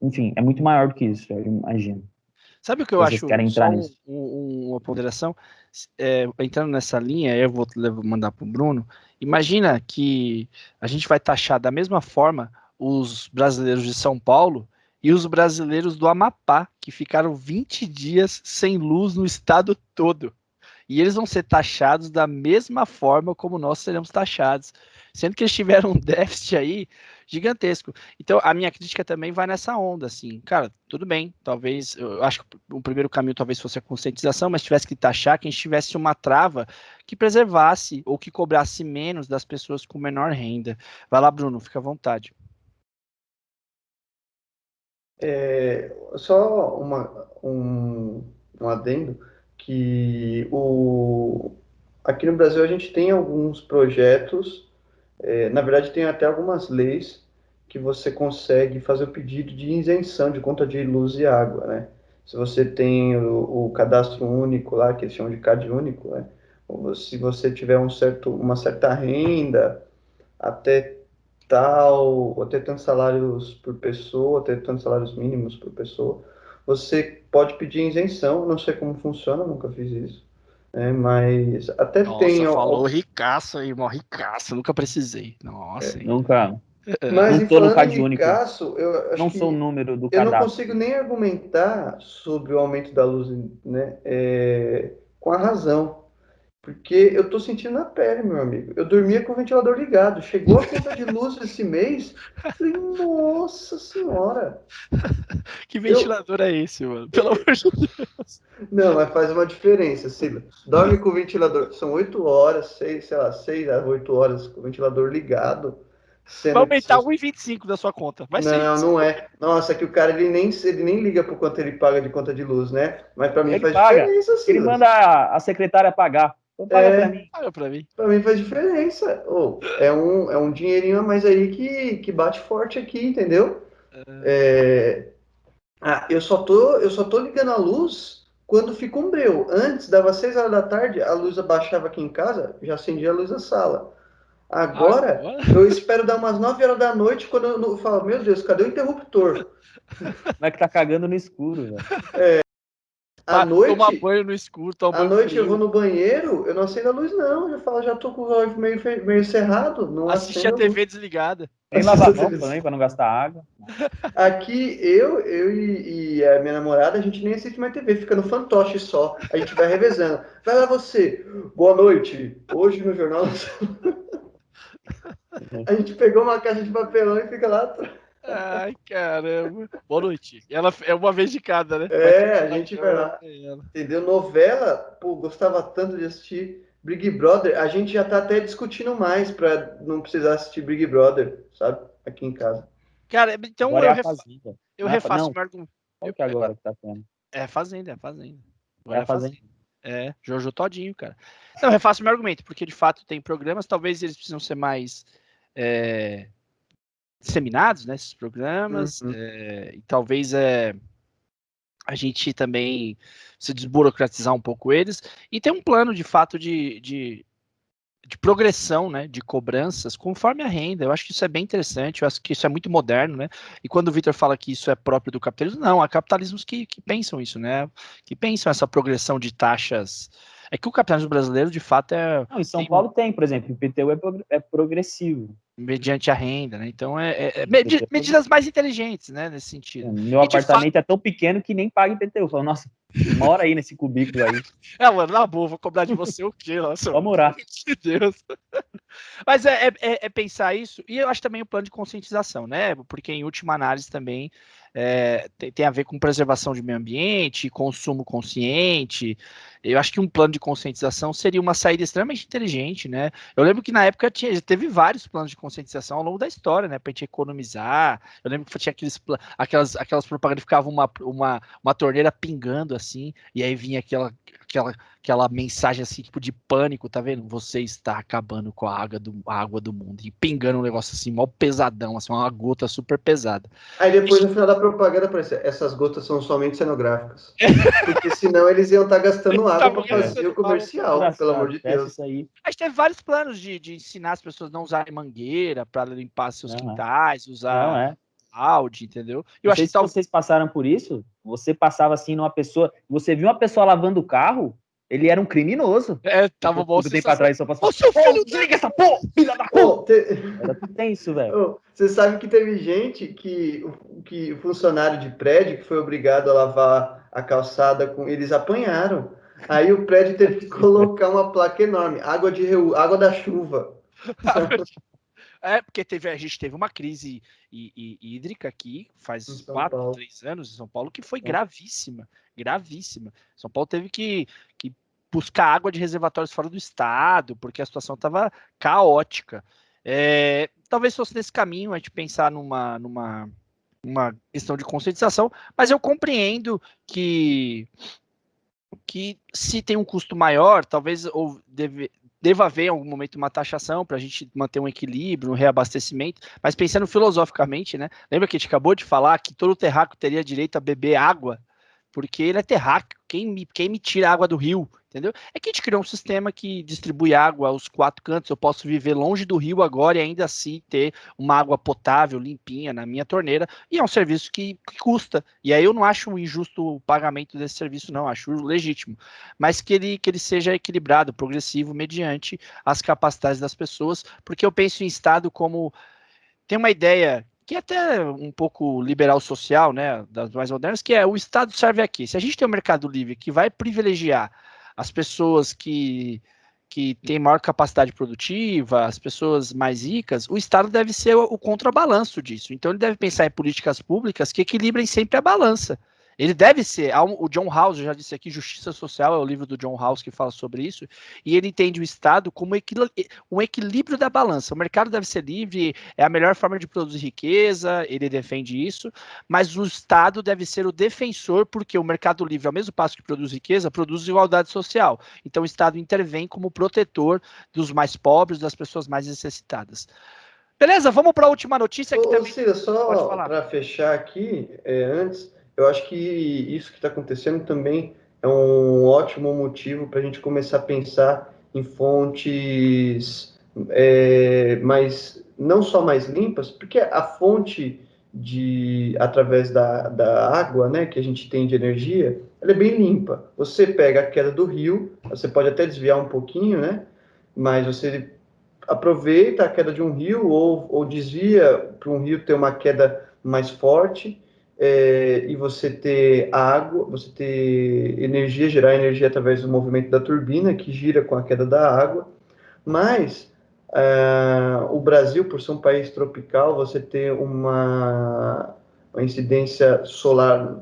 Enfim, é muito maior do que isso, eu imagino. Sabe o que eu Vocês acho? querem entrar nisso? Uma ponderação. Entrando nessa linha, eu vou mandar para o Bruno. Imagina que a gente vai taxar da mesma forma os brasileiros de São Paulo e os brasileiros do Amapá, que ficaram 20 dias sem luz no estado todo. E eles vão ser taxados da mesma forma como nós seremos taxados, sendo que eles tiveram um déficit aí gigantesco. Então, a minha crítica também vai nessa onda, assim, cara, tudo bem, talvez, eu acho que o primeiro caminho talvez fosse a conscientização, mas tivesse que taxar que a gente tivesse uma trava que preservasse ou que cobrasse menos das pessoas com menor renda. Vai lá, Bruno, fica à vontade. Só um adendo, que aqui no Brasil a gente tem alguns projetos, na verdade tem até algumas leis que você consegue fazer o pedido de isenção de conta de luz e água, né? Se você tem o cadastro único lá, que eles chamam de CAD único, né? Ou se você tiver uma certa renda, até até tantos salários por pessoa, até tantos salários mínimos por pessoa, você pode pedir isenção, não sei como funciona, nunca fiz isso, né? Mas até tem... Nossa, falou ricaço aí, mó ricaço, nunca precisei. Nossa, hein? Nunca. Mas Não tô no falando CAD em único. ricaço, eu acho Não que sou o número do eu não cadastro. consigo nem argumentar sobre o aumento da luz, né, com a razão. Porque eu tô sentindo na pele, meu amigo. Eu dormia com o ventilador ligado. Chegou a conta de luz esse mês. Falei, nossa senhora. Que ventilador é esse, mano? Pelo amor de Deus. Não, mas faz uma diferença, Sila. Dorme com o ventilador. São 8 horas, 6 a 8 horas com o ventilador ligado. Vai aumentar 1,25 da sua conta. Vai ser Não, isso. não é. Nossa, que o cara ele nem liga por quanto ele paga de conta de luz, né? Mas para mim Ele faz paga. diferença, Silas. Ele manda a secretária pagar. Então paga pra mim. Paga pra mim. Para mim faz diferença. É um dinheirinho a mais aí que bate forte aqui, entendeu? Eu só tô ligando a luz quando fica um breu. Antes, dava 6 horas da tarde, a luz abaixava aqui em casa, já acendia a luz da sala. Agora, eu espero dar umas 9 horas da noite, quando eu falo, meu Deus, cadê o interruptor? Como é que tá cagando no escuro, velho? À noite, tomar banho no escuro, tomar à banho noite frio. eu vou no banheiro, eu não acendo a luz, não. Eu falo, já tô com o olho meio cerrado. Não Assistir a acendo TV desligada. Nem lavar a mão também, pra não gastar água. Aqui, eu e a minha namorada, a gente nem assiste mais TV, fica no fantoche só. A gente vai revezando. Vai lá você, boa noite. Hoje no Jornal... A gente pegou uma caixa de papelão e fica lá atrás. Ai, caramba. Boa noite. Ela é uma vez de cada, né? É, a gente vai lá. Ela. Entendeu? Novela, pô, gostava tanto de assistir Big Brother. A gente já tá até discutindo mais pra não precisar assistir Big Brother, sabe? Aqui em casa. Cara, então Agora é a Fazenda. eu Não, refaço não, o meu argumento. qual que é agora que tá tendo? É Fazenda, é Fazenda. É Agora a Fazenda. É, Jojo Todinho, cara. Não, eu refaço o meu argumento, porque de fato tem programas, talvez eles precisam ser mais disseminados, né, esses programas, Uhum. e talvez a gente também se desburocratizar um pouco eles, e ter um plano de fato de progressão, né, de cobranças conforme a renda. Eu acho que isso é bem interessante, eu acho que isso é muito moderno, né? E quando o Vitor fala que isso é próprio do capitalismo, não, há capitalismos que pensam isso, né? Que pensam essa progressão de taxas. É que o capitalismo brasileiro, de fato, Não, em São Paulo tem, por exemplo, o IPTU é progressivo. mediante a renda, né? Então, IPTU é medidas mais inteligentes, né, nesse sentido. Meu E de fato, apartamento é tão pequeno que nem paga IPTU. Eu falo, nossa, mora aí nesse cubículo aí. mano, na boa, vou cobrar de você o quê? Nossa, Vamos morar. meu Deus. Mas é pensar isso, e eu acho também o plano de conscientização, né? Porque em última análise também tem a ver com preservação de meio ambiente, consumo consciente. Eu acho que um plano de conscientização seria uma saída extremamente inteligente, né? Eu lembro que na época teve vários planos de conscientização ao longo da história, né? Pra gente economizar. Eu lembro que tinha aquelas propagandas que ficavam uma torneira pingando assim, e aí vinha aquela mensagem assim, tipo de pânico, tá vendo? Você está acabando com a água do mundo. E pingando um negócio assim, mó pesadão, assim, uma gota super pesada. Aí depois, no final da propaganda, aparece, essas gotas são somente cenográficas. Porque senão eles iam estar gastando água para fazer o comercial, pelo amor de Deus. Isso aí. A gente teve vários planos de ensinar as pessoas a não usarem mangueira para limpar seus Não, quintais, usar áudio, entendeu? Eu acho que se vocês passaram por isso, você passava assim numa pessoa, você viu uma pessoa lavando o carro, ele era um criminoso. Tava bom. Muito tempo atrás, só passou. Ô, seu filho, desliga essa porra, filha da puta! Era tudo tenso, velho. Você sabe que teve gente que o funcionário de prédio que foi obrigado a lavar a calçada, eles apanharam. Aí o prédio teve que colocar uma placa enorme, água da chuva. Porque a gente teve uma crise hídrica aqui, faz 4, 3 anos em São Paulo, que foi gravíssima, gravíssima. São Paulo teve que buscar água de reservatórios fora do estado, porque a situação estava caótica. Talvez fosse nesse caminho a gente pensar numa questão de conscientização, mas eu compreendo que se tem um custo maior, talvez deva haver em algum momento uma taxação para a gente manter um equilíbrio, um reabastecimento, mas pensando filosoficamente, né? Lembra que a gente acabou de falar que todo terráqueo teria direito a beber água, porque ele é terráqueo, quem me tira água do rio, entendeu? É que a gente criou um sistema que distribui água aos 4 cantos, eu posso viver longe do rio agora e ainda assim ter uma água potável, limpinha, na minha torneira, e é um serviço que custa, e aí eu não acho injusto o pagamento desse serviço, não, acho legítimo, mas que ele seja equilibrado, progressivo, mediante as capacidades das pessoas, porque eu penso em Estado como, tem uma ideia que é até um pouco liberal social, né, das mais modernas, que é o Estado serve aqui. Se a gente tem um mercado livre que vai privilegiar as pessoas que têm maior capacidade produtiva, as pessoas mais ricas, o Estado deve ser o contrabalanço disso. Então ele deve pensar em políticas públicas que equilibrem sempre a balança. Ele deve ser, o John Rawls, eu já disse aqui, Justiça Social é o livro do John Rawls que fala sobre isso, e ele entende o Estado como um equilíbrio da balança. O mercado deve ser livre, é a melhor forma de produzir riqueza, ele defende isso, mas o Estado deve ser o defensor, porque o mercado livre, ao mesmo passo que produz riqueza, produz igualdade social. Então o Estado intervém como protetor dos mais pobres, das pessoas mais necessitadas. Beleza, vamos para a última notícia que também... Cida, só para fechar aqui, antes, eu acho que isso que está acontecendo também é um ótimo motivo para a gente começar a pensar em fontes mas não só mais limpas, porque a fonte através da água, né, que a gente tem de energia, ela é bem limpa. Você pega a queda do rio, você pode até desviar um pouquinho, né, mas você aproveita a queda de um rio ou desvia para um rio ter uma queda mais forte, e você ter água, você ter energia, gerar energia através do movimento da turbina, que gira com a queda da água, mas O Brasil, por ser um país tropical, você ter uma incidência solar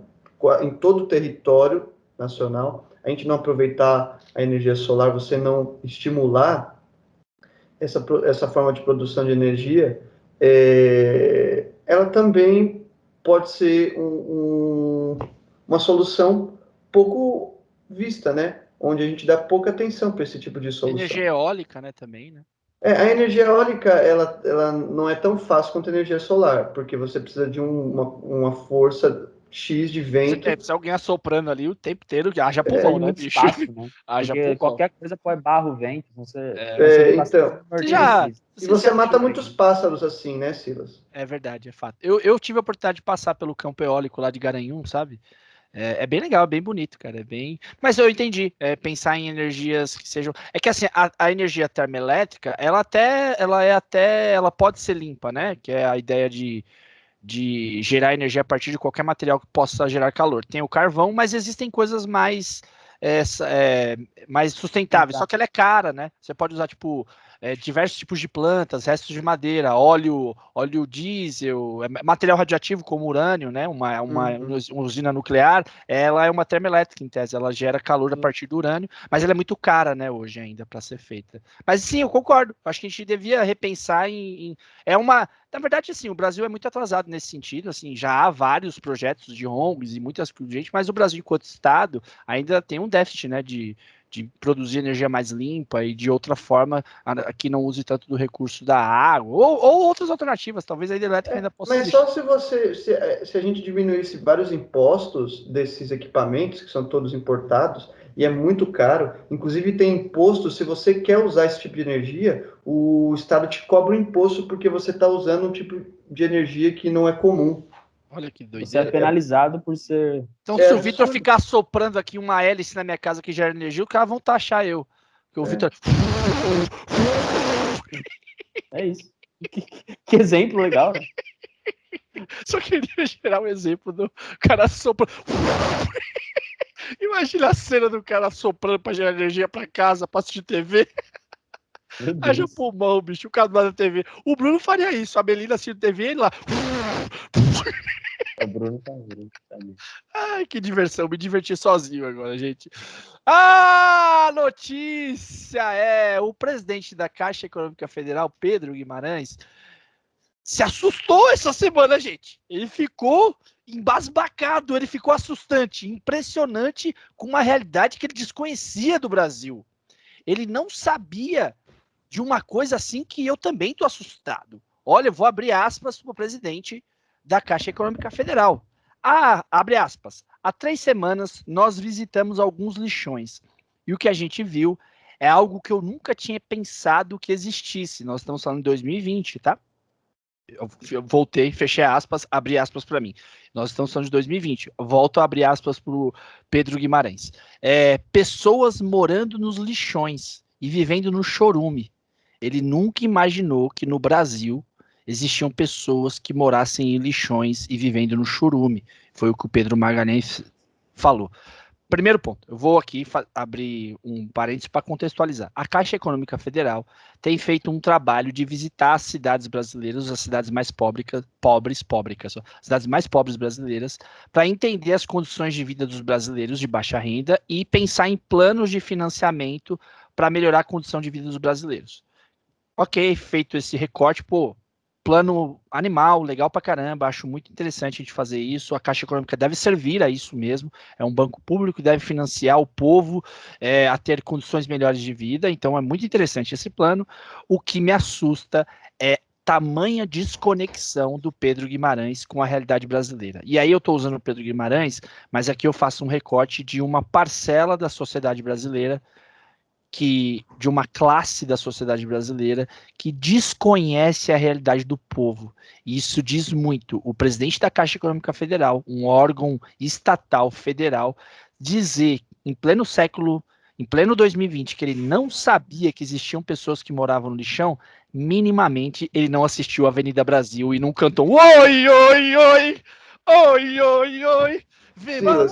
em todo o território nacional, a gente não aproveitar a energia solar, você não estimular essa forma de produção de energia, ela também pode ser uma solução pouco vista, né? Onde a gente dá pouca atenção para esse tipo de solução. Energia eólica, né, também, né? A energia eólica, ela não é tão fácil quanto a energia solar, porque você precisa de uma força X de vento. Você precisa alguém assoprando ali o tempo inteiro, haja Precisa pulmão, de né, muito bicho? espaço, né? Haja Porque pulmão. qualquer coisa põe barro, vento, você então, e você mata muitos pássaros assim, né, Silas? É verdade, é fato. Eu tive a oportunidade de passar pelo campo eólico lá de Garanhuns, sabe? É bem legal, é bem bonito, cara. É bem. Mas eu entendi. Pensar em energias que sejam. É que assim, a energia termoelétrica, ela pode ser limpa, né? Que é a ideia de gerar energia a partir de qualquer material que possa gerar calor. Tem o carvão, mas existem coisas mais sustentáveis. Só que ela é cara, né? Você pode usar, tipo, diversos tipos de plantas, restos de madeira, óleo diesel, material radioativo como urânio, né? Uma usina nuclear, ela é uma termoelétrica, em tese, ela gera calor a partir do urânio, mas ela é muito cara, né, hoje ainda, para ser feita. Mas sim, eu concordo. Acho que a gente devia repensar na verdade, assim, o Brasil é muito atrasado nesse sentido, assim, já há vários projetos de ONGs e muitas gente, mas o Brasil, enquanto Estado, ainda tem um déficit, né, de produzir energia mais limpa e de outra forma que não use tanto do recurso da água, ou outras alternativas, talvez a hidrelétrica ainda possa Mas só se a gente diminuísse vários impostos desses equipamentos, que são todos importados, e é muito caro, inclusive tem imposto, se você quer usar esse tipo de energia, o Estado te cobra um imposto porque você está usando um tipo de energia que não é comum. Olha que doideira. Você é penalizado por ser... Então, se o Vitor ficar soprando aqui uma hélice na minha casa que gera energia, os caras vão taxar eu. Porque o Vitor... É isso. Que exemplo legal, né? Só queria gerar um exemplo do cara soprando. Imagina a cena do cara soprando pra gerar energia pra casa, pra assistir TV. Haja pulmão, bicho, o cara da TV. O Bruno faria isso, a Melina assistindo TV e ele lá. O Bruno tá vendo. Ai, que diversão, me diverti sozinho agora, gente. A notícia o presidente da Caixa Econômica Federal, Pedro Guimarães, se assustou essa semana, gente. Ele ficou embasbacado, ele ficou assustante, impressionante com uma realidade que ele desconhecia do Brasil. Ele não sabia de uma coisa assim que eu também tô assustado. Olha, eu vou abrir aspas para o presidente da Caixa Econômica Federal. Abre aspas. Há 3 semanas nós visitamos alguns lixões e o que a gente viu é algo que eu nunca tinha pensado que existisse. Nós estamos falando de 2020, tá? Eu voltei, fechei aspas, abri aspas para mim. Nós estamos falando de 2020. Volto a abrir aspas para o Pedro Guimarães. Pessoas morando nos lixões e vivendo no chorume. Ele nunca imaginou que no Brasil existiam pessoas que morassem em lixões e vivendo no chorume. Foi o que o Pedro Magalhães falou. Primeiro ponto, eu vou aqui abrir um parênteses para contextualizar. A Caixa Econômica Federal tem feito um trabalho de visitar as cidades brasileiras, as cidades mais as cidades mais pobres brasileiras, para entender as condições de vida dos brasileiros de baixa renda e pensar em planos de financiamento para melhorar a condição de vida dos brasileiros. Ok, feito esse recorte, plano animal, legal pra caramba, acho muito interessante a gente fazer isso, a Caixa Econômica deve servir a isso mesmo, é um banco público que deve financiar o povo a ter condições melhores de vida, então é muito interessante esse plano. O que me assusta é tamanha desconexão do Pedro Guimarães com a realidade brasileira. E aí eu estou usando o Pedro Guimarães, mas aqui eu faço um recorte de uma parcela da sociedade brasileira, de uma classe da sociedade brasileira que desconhece a realidade do povo. E isso diz muito. O presidente da Caixa Econômica Federal, um órgão estatal federal, dizer em pleno 2020, que ele não sabia que existiam pessoas que moravam no lixão, minimamente ele não assistiu a Avenida Brasil e não cantou oi, oi, oi, oi, oi, oi. Mas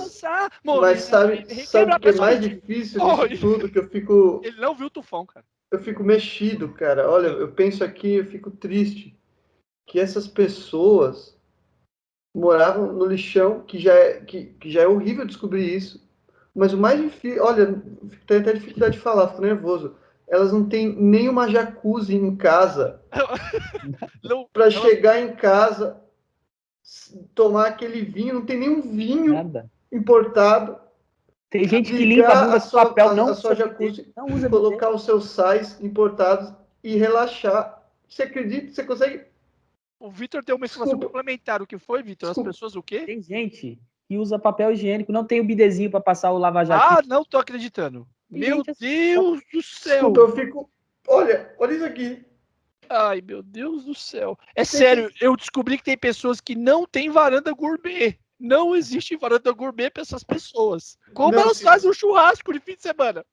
sabe o que é mais difícil disso tudo? Que eu fico... Ele não viu o tufão, cara. eu fico mexido, cara. Olha, eu penso aqui, eu fico triste que essas pessoas moravam no lixão, que já é horrível descobrir isso. Mas o mais difícil, olha, tenho até dificuldade de falar, fico nervoso. Elas não têm nem uma jacuzzi em casa Não, para elas, chegar em casa, tomar aquele vinho, não tem nenhum vinho Nada. importado, Tem gente que limpa a ligar bunda com papel, não a sua usa bidê, jacuzzi, não usa bidê. colocar os seus sais importados e relaxar. Você acredita? Você consegue? o Vitor deu uma informação Desculpa, complementar. O que foi, Vitor? As desculpa, pessoas o quê? Tem gente que usa papel higiênico, não tem o bidezinho para passar o lava-jatinho. Ah, não tô acreditando. Tem Meu gente assim. Deus do desculpa, céu. eu fico. Olha isso aqui. Ai, meu Deus do céu. É Tem que- sério, eu descobri que tem pessoas que não têm varanda gourmet. Não existe varanda gourmet para essas pessoas. Como Não, elas fazem um churrasco de fim de semana?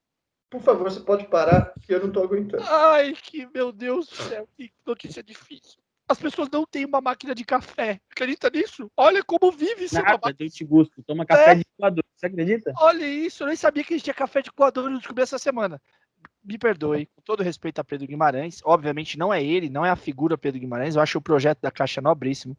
por favor, você pode parar, que eu não tô aguentando. Ai, que meu Deus do céu, que notícia difícil. As pessoas não têm uma máquina de café. Acredita nisso? Olha como vive sem uma Nada, máquina. Deus te gosto. Toma café de coador. Você acredita? Olha isso, eu nem sabia que existia café de coador, eu descobri essa semana. Me perdoe, com todo respeito a Pedro Guimarães, obviamente não é ele, não é a figura Pedro Guimarães, eu acho o projeto da Caixa nobríssimo,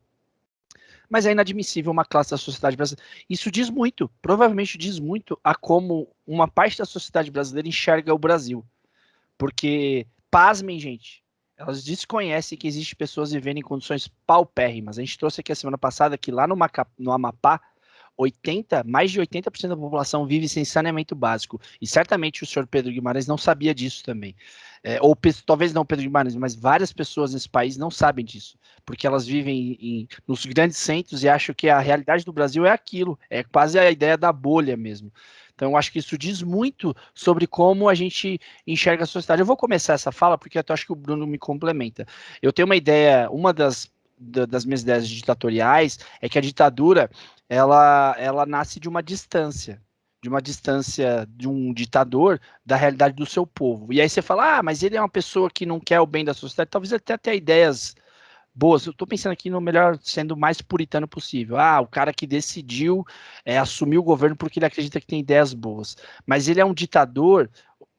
mas é inadmissível uma classe da sociedade brasileira. Isso diz muito, provavelmente diz muito a como uma parte da sociedade brasileira enxerga o Brasil. Porque, pasmem, gente, elas desconhecem que existem pessoas vivendo em condições paupérrimas. A gente trouxe aqui a semana passada que lá no Amapá, mais de 80% da população vive sem saneamento básico. E certamente o senhor Pedro Guimarães não sabia disso também. Ou talvez não Pedro Guimarães, mas várias pessoas nesse país não sabem disso. Porque elas vivem nos grandes centros e acham que a realidade do Brasil é aquilo. É quase a ideia da bolha mesmo. Então, eu acho que isso diz muito sobre como a gente enxerga a sociedade. Eu vou começar essa fala porque eu acho que o Bruno me complementa. Eu tenho uma ideia, uma das minhas ideias ditatoriais é que a ditadura ela nasce de uma distância de um ditador da realidade do seu povo. E aí você fala, mas ele é uma pessoa que não quer o bem da sociedade, talvez até tenha ideias boas. Eu estou pensando aqui no melhor, sendo o mais puritano possível. O cara que decidiu assumir o governo porque ele acredita que tem ideias boas. Mas ele é um ditador.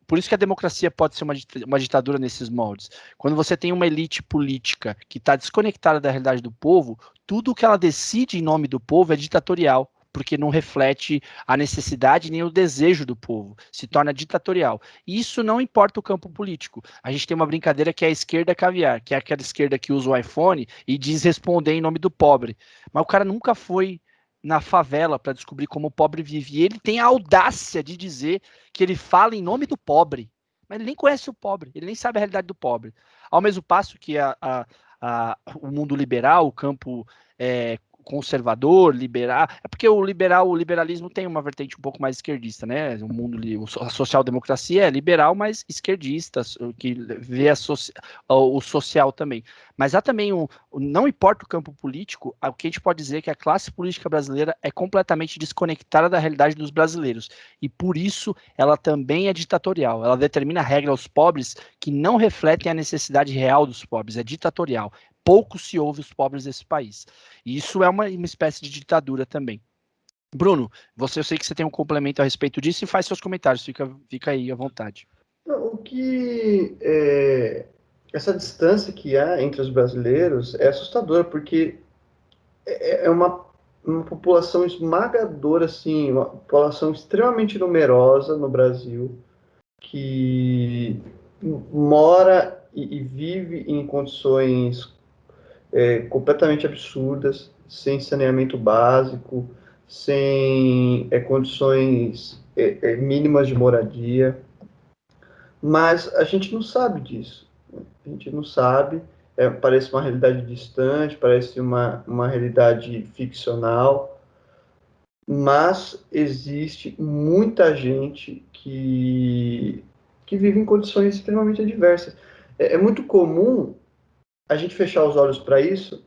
Por isso que a democracia pode ser uma ditadura nesses moldes. Quando você tem uma elite política que está desconectada da realidade do povo, tudo o que ela decide em nome do povo é ditatorial, porque não reflete a necessidade nem o desejo do povo, se torna ditatorial. E isso não importa o campo político. A gente tem uma brincadeira que é a esquerda caviar, que é aquela esquerda que usa o iPhone e diz responder em nome do pobre. Mas o cara nunca foi na favela para descobrir como o pobre vive. E ele tem a audácia de dizer que ele fala em nome do pobre, mas ele nem conhece o pobre, ele nem sabe a realidade do pobre. Ao mesmo passo que o mundo liberal, o campo conservador, liberal, é porque o liberalismo tem uma vertente um pouco mais esquerdista, né? O mundo, a social-democracia é liberal, mas esquerdista, que vê o social também. Mas há também não importa o campo político, o que a gente pode dizer é que a classe política brasileira é completamente desconectada da realidade dos brasileiros. E por isso ela também é ditatorial. Ela determina regras aos pobres que não refletem a necessidade real dos pobres. É ditatorial. Pouco se ouve os pobres desse país. E isso é uma espécie de ditadura também. Bruno, eu sei que você tem um complemento a respeito disso e faz seus comentários. Fica aí à vontade. O que essa distância que há entre os brasileiros é assustadora, porque é uma população esmagadora, assim, uma população extremamente numerosa no Brasil, que mora e vive em condições completamente absurdas, sem saneamento básico, sem condições mínimas de moradia, mas a gente não sabe disso. A gente não sabe, parece uma realidade distante, parece uma realidade ficcional, mas existe muita gente que vive em condições extremamente adversas. É muito comum a gente fechar os olhos para isso,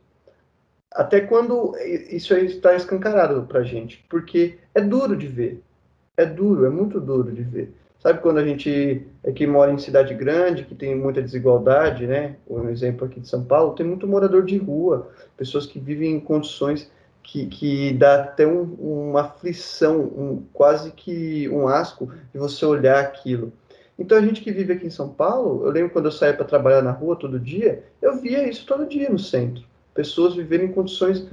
até quando isso aí está escancarado para a gente, porque é duro de ver, é muito duro de ver. Sabe quando a gente que mora em cidade grande, que tem muita desigualdade, né? Um exemplo aqui de São Paulo, tem muito morador de rua, pessoas que vivem em condições que dá até uma aflição, quase que um asco de você olhar aquilo. Então, a gente que vive aqui em São Paulo, eu lembro quando eu saía para trabalhar na rua todo dia, eu via isso todo dia no centro. Pessoas vivendo em condições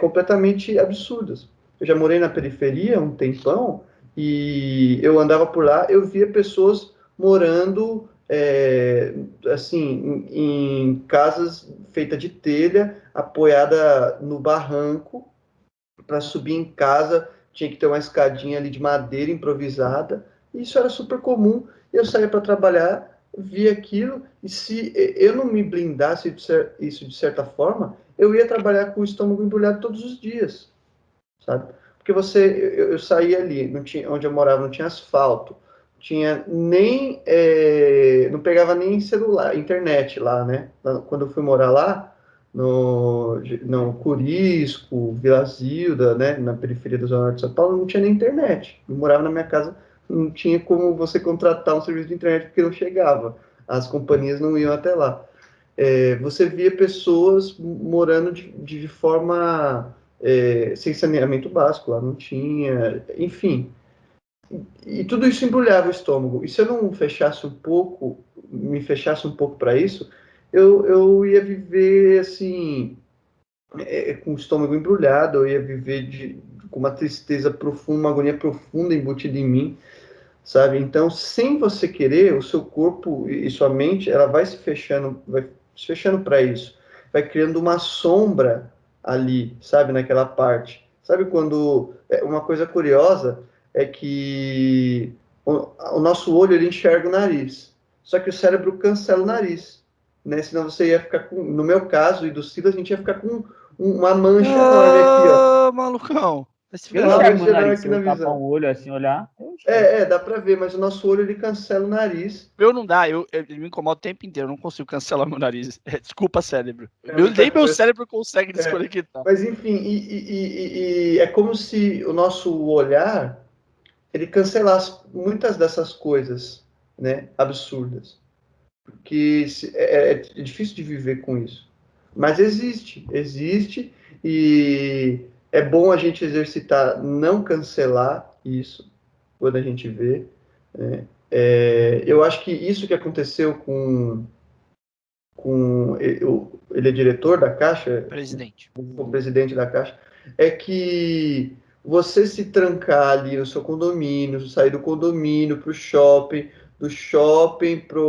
completamente absurdas. Eu já morei na periferia um tempão e eu andava por lá, eu via pessoas morando assim em casas feitas de telha, apoiada no barranco. Para subir em casa tinha que ter uma escadinha ali de madeira improvisada. E isso era super comum. Eu saía para trabalhar, via aquilo, e se eu não me blindasse isso de certa forma, eu ia trabalhar com o estômago embrulhado todos os dias, sabe? Porque eu saía ali, não tinha, onde eu morava não tinha asfalto, tinha nem, não pegava nem celular, internet lá, né? Quando eu fui morar lá, no Curisco, Vila Zilda, né? Na periferia da Zona Norte de São Paulo, não tinha nem internet. Eu morava na minha casa, não tinha como você contratar um serviço de internet porque não chegava. As companhias não iam até lá. Você via pessoas morando de forma sem saneamento básico, lá não tinha, enfim. E tudo isso embrulhava o estômago. E se eu não fechasse um pouco, me fechasse um pouco para isso, eu ia viver assim, com o estômago embrulhado, eu ia viver com uma tristeza profunda, uma agonia profunda embutida em mim, sabe? Então, sem você querer, o seu corpo e sua mente, ela vai se fechando para isso, vai criando uma sombra ali, sabe, naquela parte. Sabe quando uma coisa curiosa é que o nosso olho ele enxerga o nariz, só que o cérebro cancela o nariz, né? Senão você ia ficar com, no meu caso e do Silas, a gente ia ficar com uma mancha enorme aqui, ó. Ah, malucão. Vai se Eu Uma ferrar. enxergo meu mancha enorme nariz, se aqui na eu tapar visão. um olho assim, olhar, eu enxergo. Dá pra ver, mas o nosso olho ele cancela o nariz. Eu não dá, ele me incomoda o tempo inteiro, eu não consigo cancelar meu nariz. Desculpa, cérebro. Muita Nem meu coisa. cérebro consegue desconectar. Mas enfim, e é como se o nosso olhar ele cancelasse muitas dessas coisas, né, absurdas, porque é difícil de viver com isso. Mas existe e é bom a gente exercitar, não cancelar isso quando a gente vê, né? Eu acho que isso que aconteceu com ele é diretor da Caixa, Presidente. o presidente da Caixa, é que você se trancar ali no seu condomínio, sair do condomínio para o shopping, do shopping para,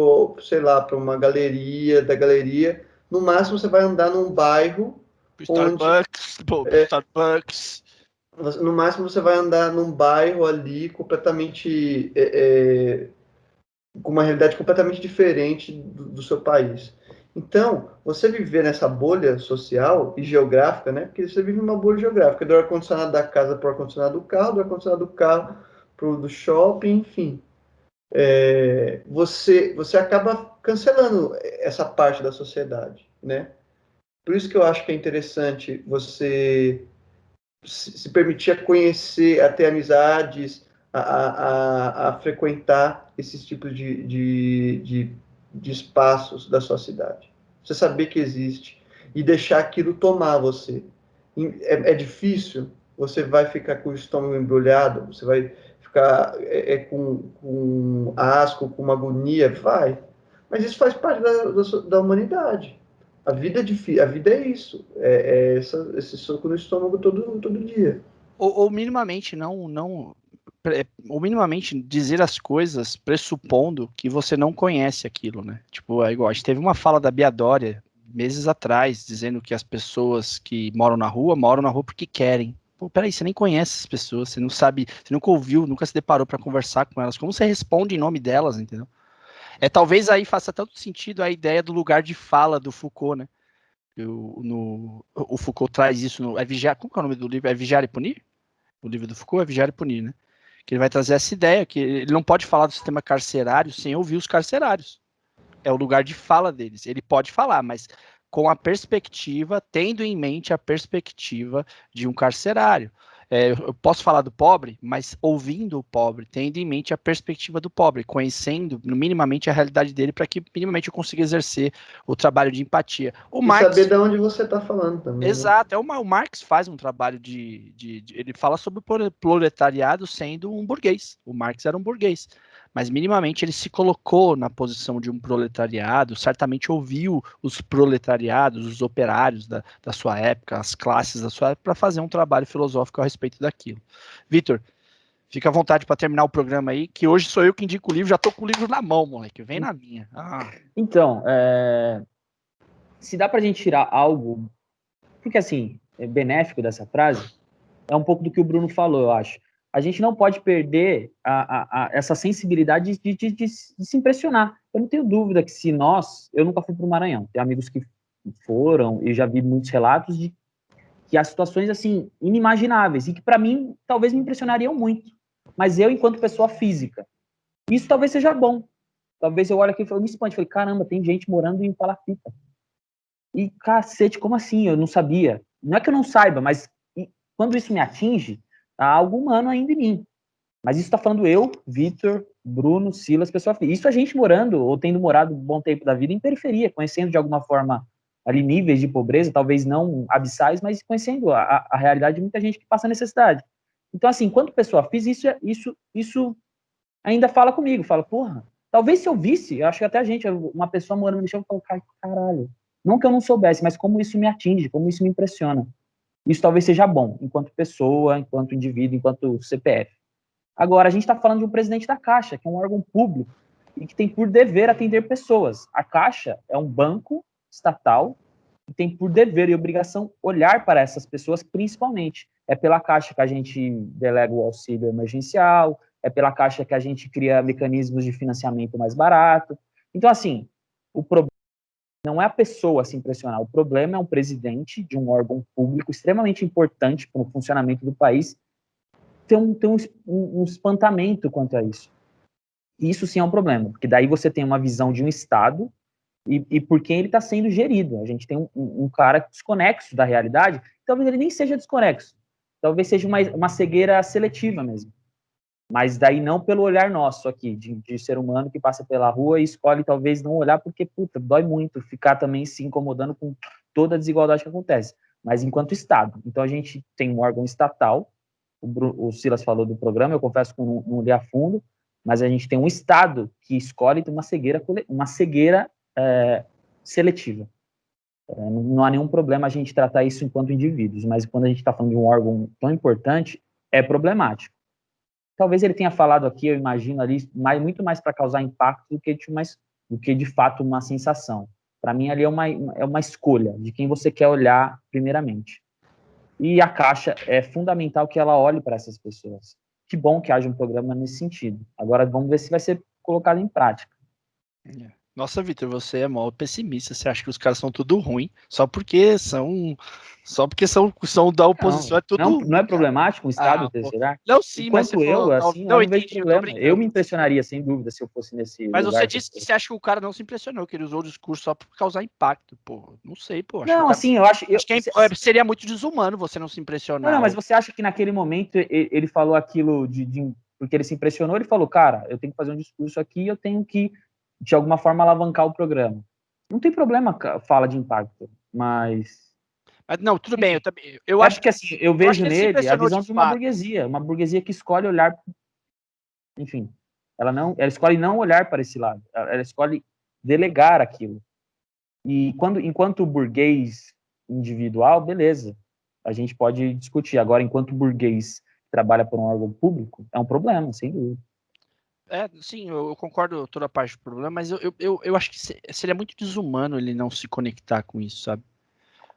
sei lá, para uma galeria, da galeria, no máximo você vai andar num bairro Pro onde, Starbucks, pro Starbucks. no máximo você vai andar num bairro ali completamente, com uma realidade completamente diferente do seu país. Então, você viver nessa bolha social e geográfica, né? Porque você vive numa bolha geográfica, do ar-condicionado da casa para o ar-condicionado do carro, do ar-condicionado do carro para o do shopping, enfim. Você acaba cancelando essa parte da sociedade, né? Por isso que eu acho que é interessante você se permitir a conhecer, a ter amizades, a frequentar esses tipos de espaços da sua cidade. Você saber que existe e deixar aquilo tomar você. É difícil, você vai ficar com o estômago embrulhado, você vai ficar com asco, com uma agonia, vai. Mas isso faz parte da humanidade. A vida é difícil, a vida é isso, esse soco no estômago todo dia. Ou minimamente ou minimamente dizer as coisas pressupondo que você não conhece aquilo, né? Tipo, é igual, a gente teve uma fala da Bia Dória meses atrás, dizendo que as pessoas que moram na rua porque querem. Pô, peraí, você nem conhece as pessoas, você não sabe, você nunca ouviu, nunca se deparou para conversar com elas. Como você responde em nome delas, entendeu? Talvez aí faça tanto sentido a ideia do lugar de fala do Foucault, né? O Foucault traz isso no. Como é o nome do livro? É Vigiar e Punir? O livro do Foucault é Vigiar e Punir, né? Que ele vai trazer essa ideia, que ele não pode falar do sistema carcerário sem ouvir os carcerários. É o lugar de fala deles. Ele pode falar, mas com a perspectiva, tendo em mente a perspectiva de um carcerário. Eu posso falar do pobre, mas ouvindo o pobre, tendo em mente a perspectiva do pobre, conhecendo minimamente a realidade dele, para que minimamente eu consiga exercer o trabalho de empatia. O E Marx, saber de onde você está falando também. exato, o Marx faz um trabalho ele fala sobre o proletariado sendo um burguês. O Marx era um burguês. mas minimamente ele se colocou na posição de um proletariado, certamente ouviu os proletariados, os operários da sua época, as classes da sua época, para fazer um trabalho filosófico a respeito daquilo. Vitor, fica à vontade para terminar o programa aí, que hoje sou eu que indico o livro, já tô com o livro na mão, moleque, vem na minha. Então, se dá pra gente tirar algo, porque assim, benéfico dessa frase, é um pouco do que o Bruno falou, eu acho. A gente não pode perder essa sensibilidade de se impressionar. Eu não tenho dúvida que eu nunca fui para o Maranhão, tenho amigos que foram e já vi muitos relatos de que há situações assim inimagináveis e que para mim talvez me impressionariam muito. Mas eu, enquanto pessoa física, isso talvez seja bom. Talvez eu olhe aqui e me espante, falei, caramba, tem gente morando em Palafita. E cacete, como assim? Eu não sabia. Não é que eu não saiba, mas quando isso me atinge, há algo humano ainda em mim. Mas isso está falando eu, Vitor, Bruno, Silas, pessoa física. Isso a gente morando, ou tendo morado um bom tempo da vida em periferia, conhecendo de alguma forma ali níveis de pobreza, talvez não abissais, mas conhecendo a realidade de muita gente que passa necessidade. Então, assim, enquanto pessoa física, isso ainda fala comigo, fala, porra, talvez se eu visse, eu acho que até a gente, uma pessoa morando no chão, eu falo, caralho, não que eu não soubesse, mas como isso me atinge, como isso me impressiona. Isso talvez seja bom, enquanto pessoa, enquanto indivíduo, enquanto CPF. Agora, a gente está falando de um presidente da Caixa, que é um órgão público e que tem por dever atender pessoas. A Caixa é um banco estatal que tem por dever e obrigação olhar para essas pessoas, principalmente. É pela Caixa que a gente delega o auxílio emergencial, é pela Caixa que a gente cria mecanismos de financiamento mais barato. Então, assim, o problema não é a pessoa se impressionar, o problema é um presidente de um órgão público extremamente importante para o funcionamento do país ter um espantamento quanto a isso. E isso sim é um problema, porque daí você tem uma visão de um Estado e por quem ele está sendo gerido. A gente tem um cara desconexo da realidade, talvez ele nem seja desconexo, talvez seja uma cegueira seletiva mesmo. Mas daí não pelo olhar nosso aqui, de ser humano que passa pela rua e escolhe talvez não olhar, porque, puta, dói muito ficar também se incomodando com toda a desigualdade que acontece. Mas enquanto Estado. Então a gente tem um órgão estatal, o Silas falou do programa, eu confesso que não li a fundo, mas a gente tem um Estado que escolhe uma cegueira seletiva. Não há nenhum problema a gente tratar isso enquanto indivíduos, mas quando a gente está falando de um órgão tão importante, é problemático. Talvez ele tenha falado aqui, eu imagino ali, muito mais para causar impacto do que de fato uma sensação. Para mim, ali é uma escolha de quem você quer olhar primeiramente. E a Caixa é fundamental que ela olhe para essas pessoas. Que bom que haja um programa nesse sentido. Agora vamos ver se vai ser colocado em prática. Nossa, Vitor, você é mó pessimista. Você acha que os caras são tudo ruim só porque são da oposição, é tudo. Não é problemático o Estado terceirar? Não, sim, mas você falou, assim, não vejo problema. Eu me impressionaria, sem dúvida, se eu fosse nesse Mas lugar. você disse que você acha que o cara não se impressionou, que ele usou o discurso só por causar impacto, pô. Não sei, pô. Não, assim, eu acho que seria muito desumano você não se impressionar. Não, mas você acha que naquele momento ele falou aquilo porque ele se impressionou, ele falou, cara, eu tenho que fazer um discurso aqui, eu tenho que, de alguma forma, alavancar o programa. Não tem problema fala de impacto, mas não, tudo bem, eu acho que assim, eu vejo nele a visão de uma burguesia que escolhe olhar, enfim, ela escolhe não olhar para esse lado, ela escolhe delegar aquilo. E enquanto burguês individual, beleza, a gente pode discutir. Agora, enquanto burguês trabalha por um órgão público, é um problema, sem dúvida. Sim, eu concordo toda a parte do problema, mas eu acho que seria muito desumano ele não se conectar com isso, sabe?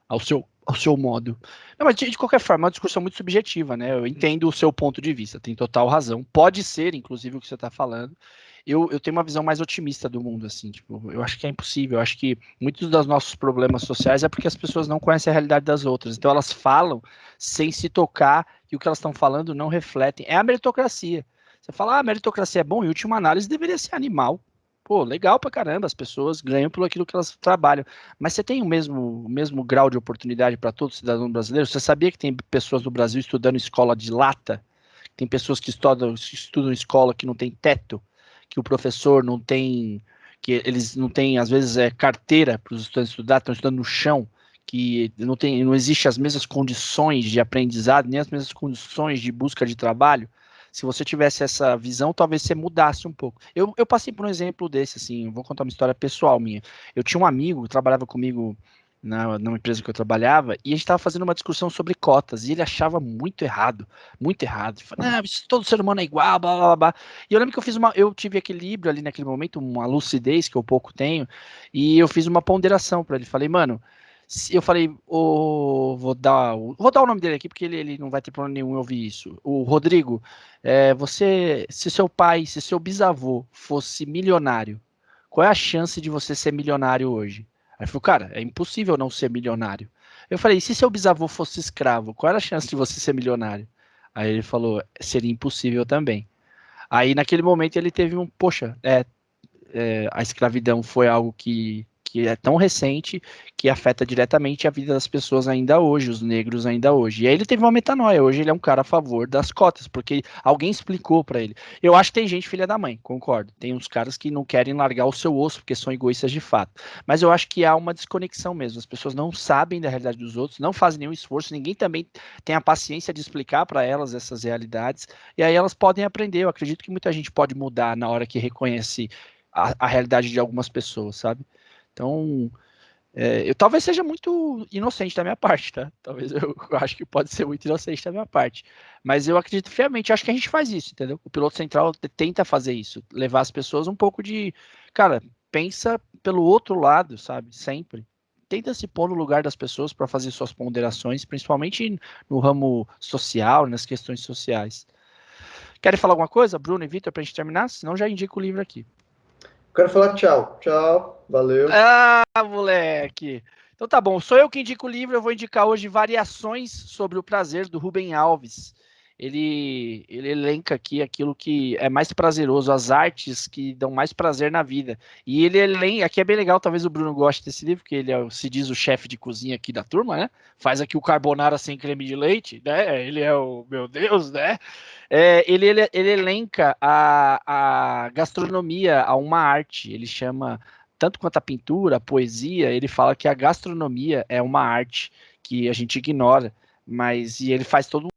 Ao seu modo. Não, mas de qualquer forma, é uma discussão muito subjetiva, né? Eu entendo o seu ponto de vista, tem total razão. Pode ser, inclusive, o que você está falando. Eu tenho uma visão mais otimista do mundo, assim, tipo, eu acho que é impossível. Eu acho que muitos dos nossos problemas sociais é porque as pessoas não conhecem a realidade das outras. Então elas falam sem se tocar e o que elas estão falando não refletem. É a meritocracia. Você fala, a meritocracia é bom, em última análise deveria ser animal. Pô, legal pra caramba, as pessoas ganham por aquilo que elas trabalham. Mas você tem o mesmo grau de oportunidade para todo cidadão brasileiro? Você sabia que tem pessoas no Brasil estudando escola de lata? Tem pessoas que estudam escola que não tem teto? Que o professor não tem... Que eles não têm, às vezes, carteira para os estudantes estudar, estão estudando no chão, que não existe as mesmas condições de aprendizado, nem as mesmas condições de busca de trabalho. Se você tivesse essa visão, talvez você mudasse um pouco. Eu passei por um exemplo desse, assim, vou contar uma história pessoal minha. Eu tinha um amigo que trabalhava comigo numa empresa que eu trabalhava, e a gente estava fazendo uma discussão sobre cotas, e ele achava muito errado, muito errado. Ele falou, não, todo ser humano é igual, blá, blá, blá. E eu lembro que eu tive equilíbrio ali naquele momento, uma lucidez que eu pouco tenho, e eu fiz uma ponderação para ele. Falei, mano, eu falei, vou dar o nome dele aqui, porque ele não vai ter problema nenhum em ouvir isso. O Rodrigo, se seu bisavô fosse milionário, qual é a chance de você ser milionário hoje? Aí ele falou, cara, é impossível não ser milionário. Eu falei, e se seu bisavô fosse escravo, qual era a chance de você ser milionário? Aí ele falou, seria impossível também. Aí naquele momento ele teve poxa, a escravidão foi algo que é tão recente que afeta diretamente a vida das pessoas ainda hoje, os negros ainda hoje. E aí ele teve uma metanoia, hoje ele é um cara a favor das cotas, porque alguém explicou para ele. Eu acho que tem gente filha da mãe, concordo. Tem uns caras que não querem largar o seu osso porque são egoístas de fato. Mas eu acho que há uma desconexão mesmo, as pessoas não sabem da realidade dos outros, não fazem nenhum esforço, ninguém também tem a paciência de explicar para elas essas realidades, e aí elas podem aprender. Eu acredito que muita gente pode mudar na hora que reconhece a realidade de algumas pessoas, sabe? Então, eu talvez seja muito inocente da minha parte, tá? Talvez eu acho que pode ser muito inocente da minha parte. Mas eu acredito fielmente, acho que a gente faz isso, entendeu? O piloto central tenta fazer isso, levar as pessoas um pouco de... Cara, pensa pelo outro lado, sabe? Sempre. Tenta se pôr no lugar das pessoas para fazer suas ponderações, principalmente no ramo social, nas questões sociais. Querem falar alguma coisa, Bruno e Vitor, para a gente terminar? Senão já indico o livro aqui. Quero falar tchau. Tchau, valeu. Ah, moleque! Então tá bom, sou eu que indico o livro, eu vou indicar hoje Variações sobre o Prazer, do Rubem Alves. Ele elenca aqui aquilo que é mais prazeroso, as artes que dão mais prazer na vida. E ele elenca, aqui é bem legal, talvez o Bruno goste desse livro, porque ele se diz o chefe de cozinha aqui da turma, né? Faz aqui o carbonara sem creme de leite, né? Ele é o meu Deus, né? Ele elenca a gastronomia a uma arte, ele chama, tanto quanto a pintura, a poesia, ele fala que a gastronomia é uma arte que a gente ignora, e ele faz todo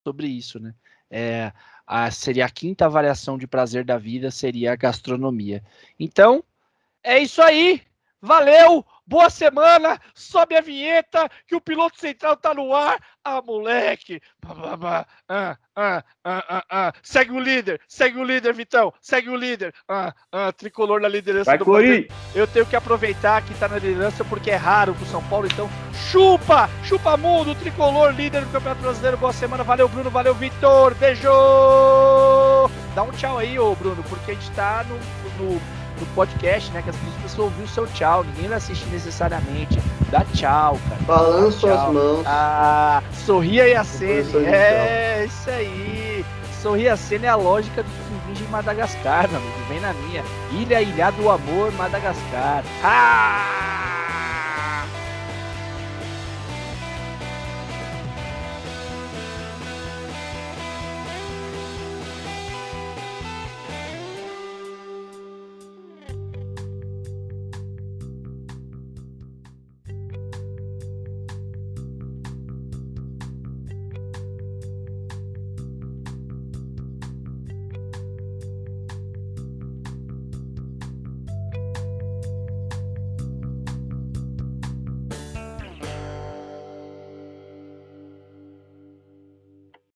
sobre isso, né? Seria a quinta variação de prazer da vida, seria a gastronomia. Então, é isso aí. Valeu, boa semana, sobe a vinheta que o piloto central tá no ar. Ah, moleque. Segue o líder, Vitão, segue o líder. Tricolor na liderança. Vai, do Corinthians. Eu tenho que aproveitar que tá na liderança porque é raro pro São Paulo, então chupa mundo, tricolor, líder do Campeonato Brasileiro. Boa semana, valeu Bruno, valeu Vitor, beijo. Dá um tchau aí, ô Bruno, porque a gente tá no podcast, né, que as pessoas ouvem o seu tchau, ninguém vai assistir necessariamente. Dá tchau, cara. Balança as mãos. Sorria e acene. Isso aí. Sorria e acene é a lógica do que vive em Madagascar, meu amigo. Vem na minha. Ilha do Amor, Madagascar.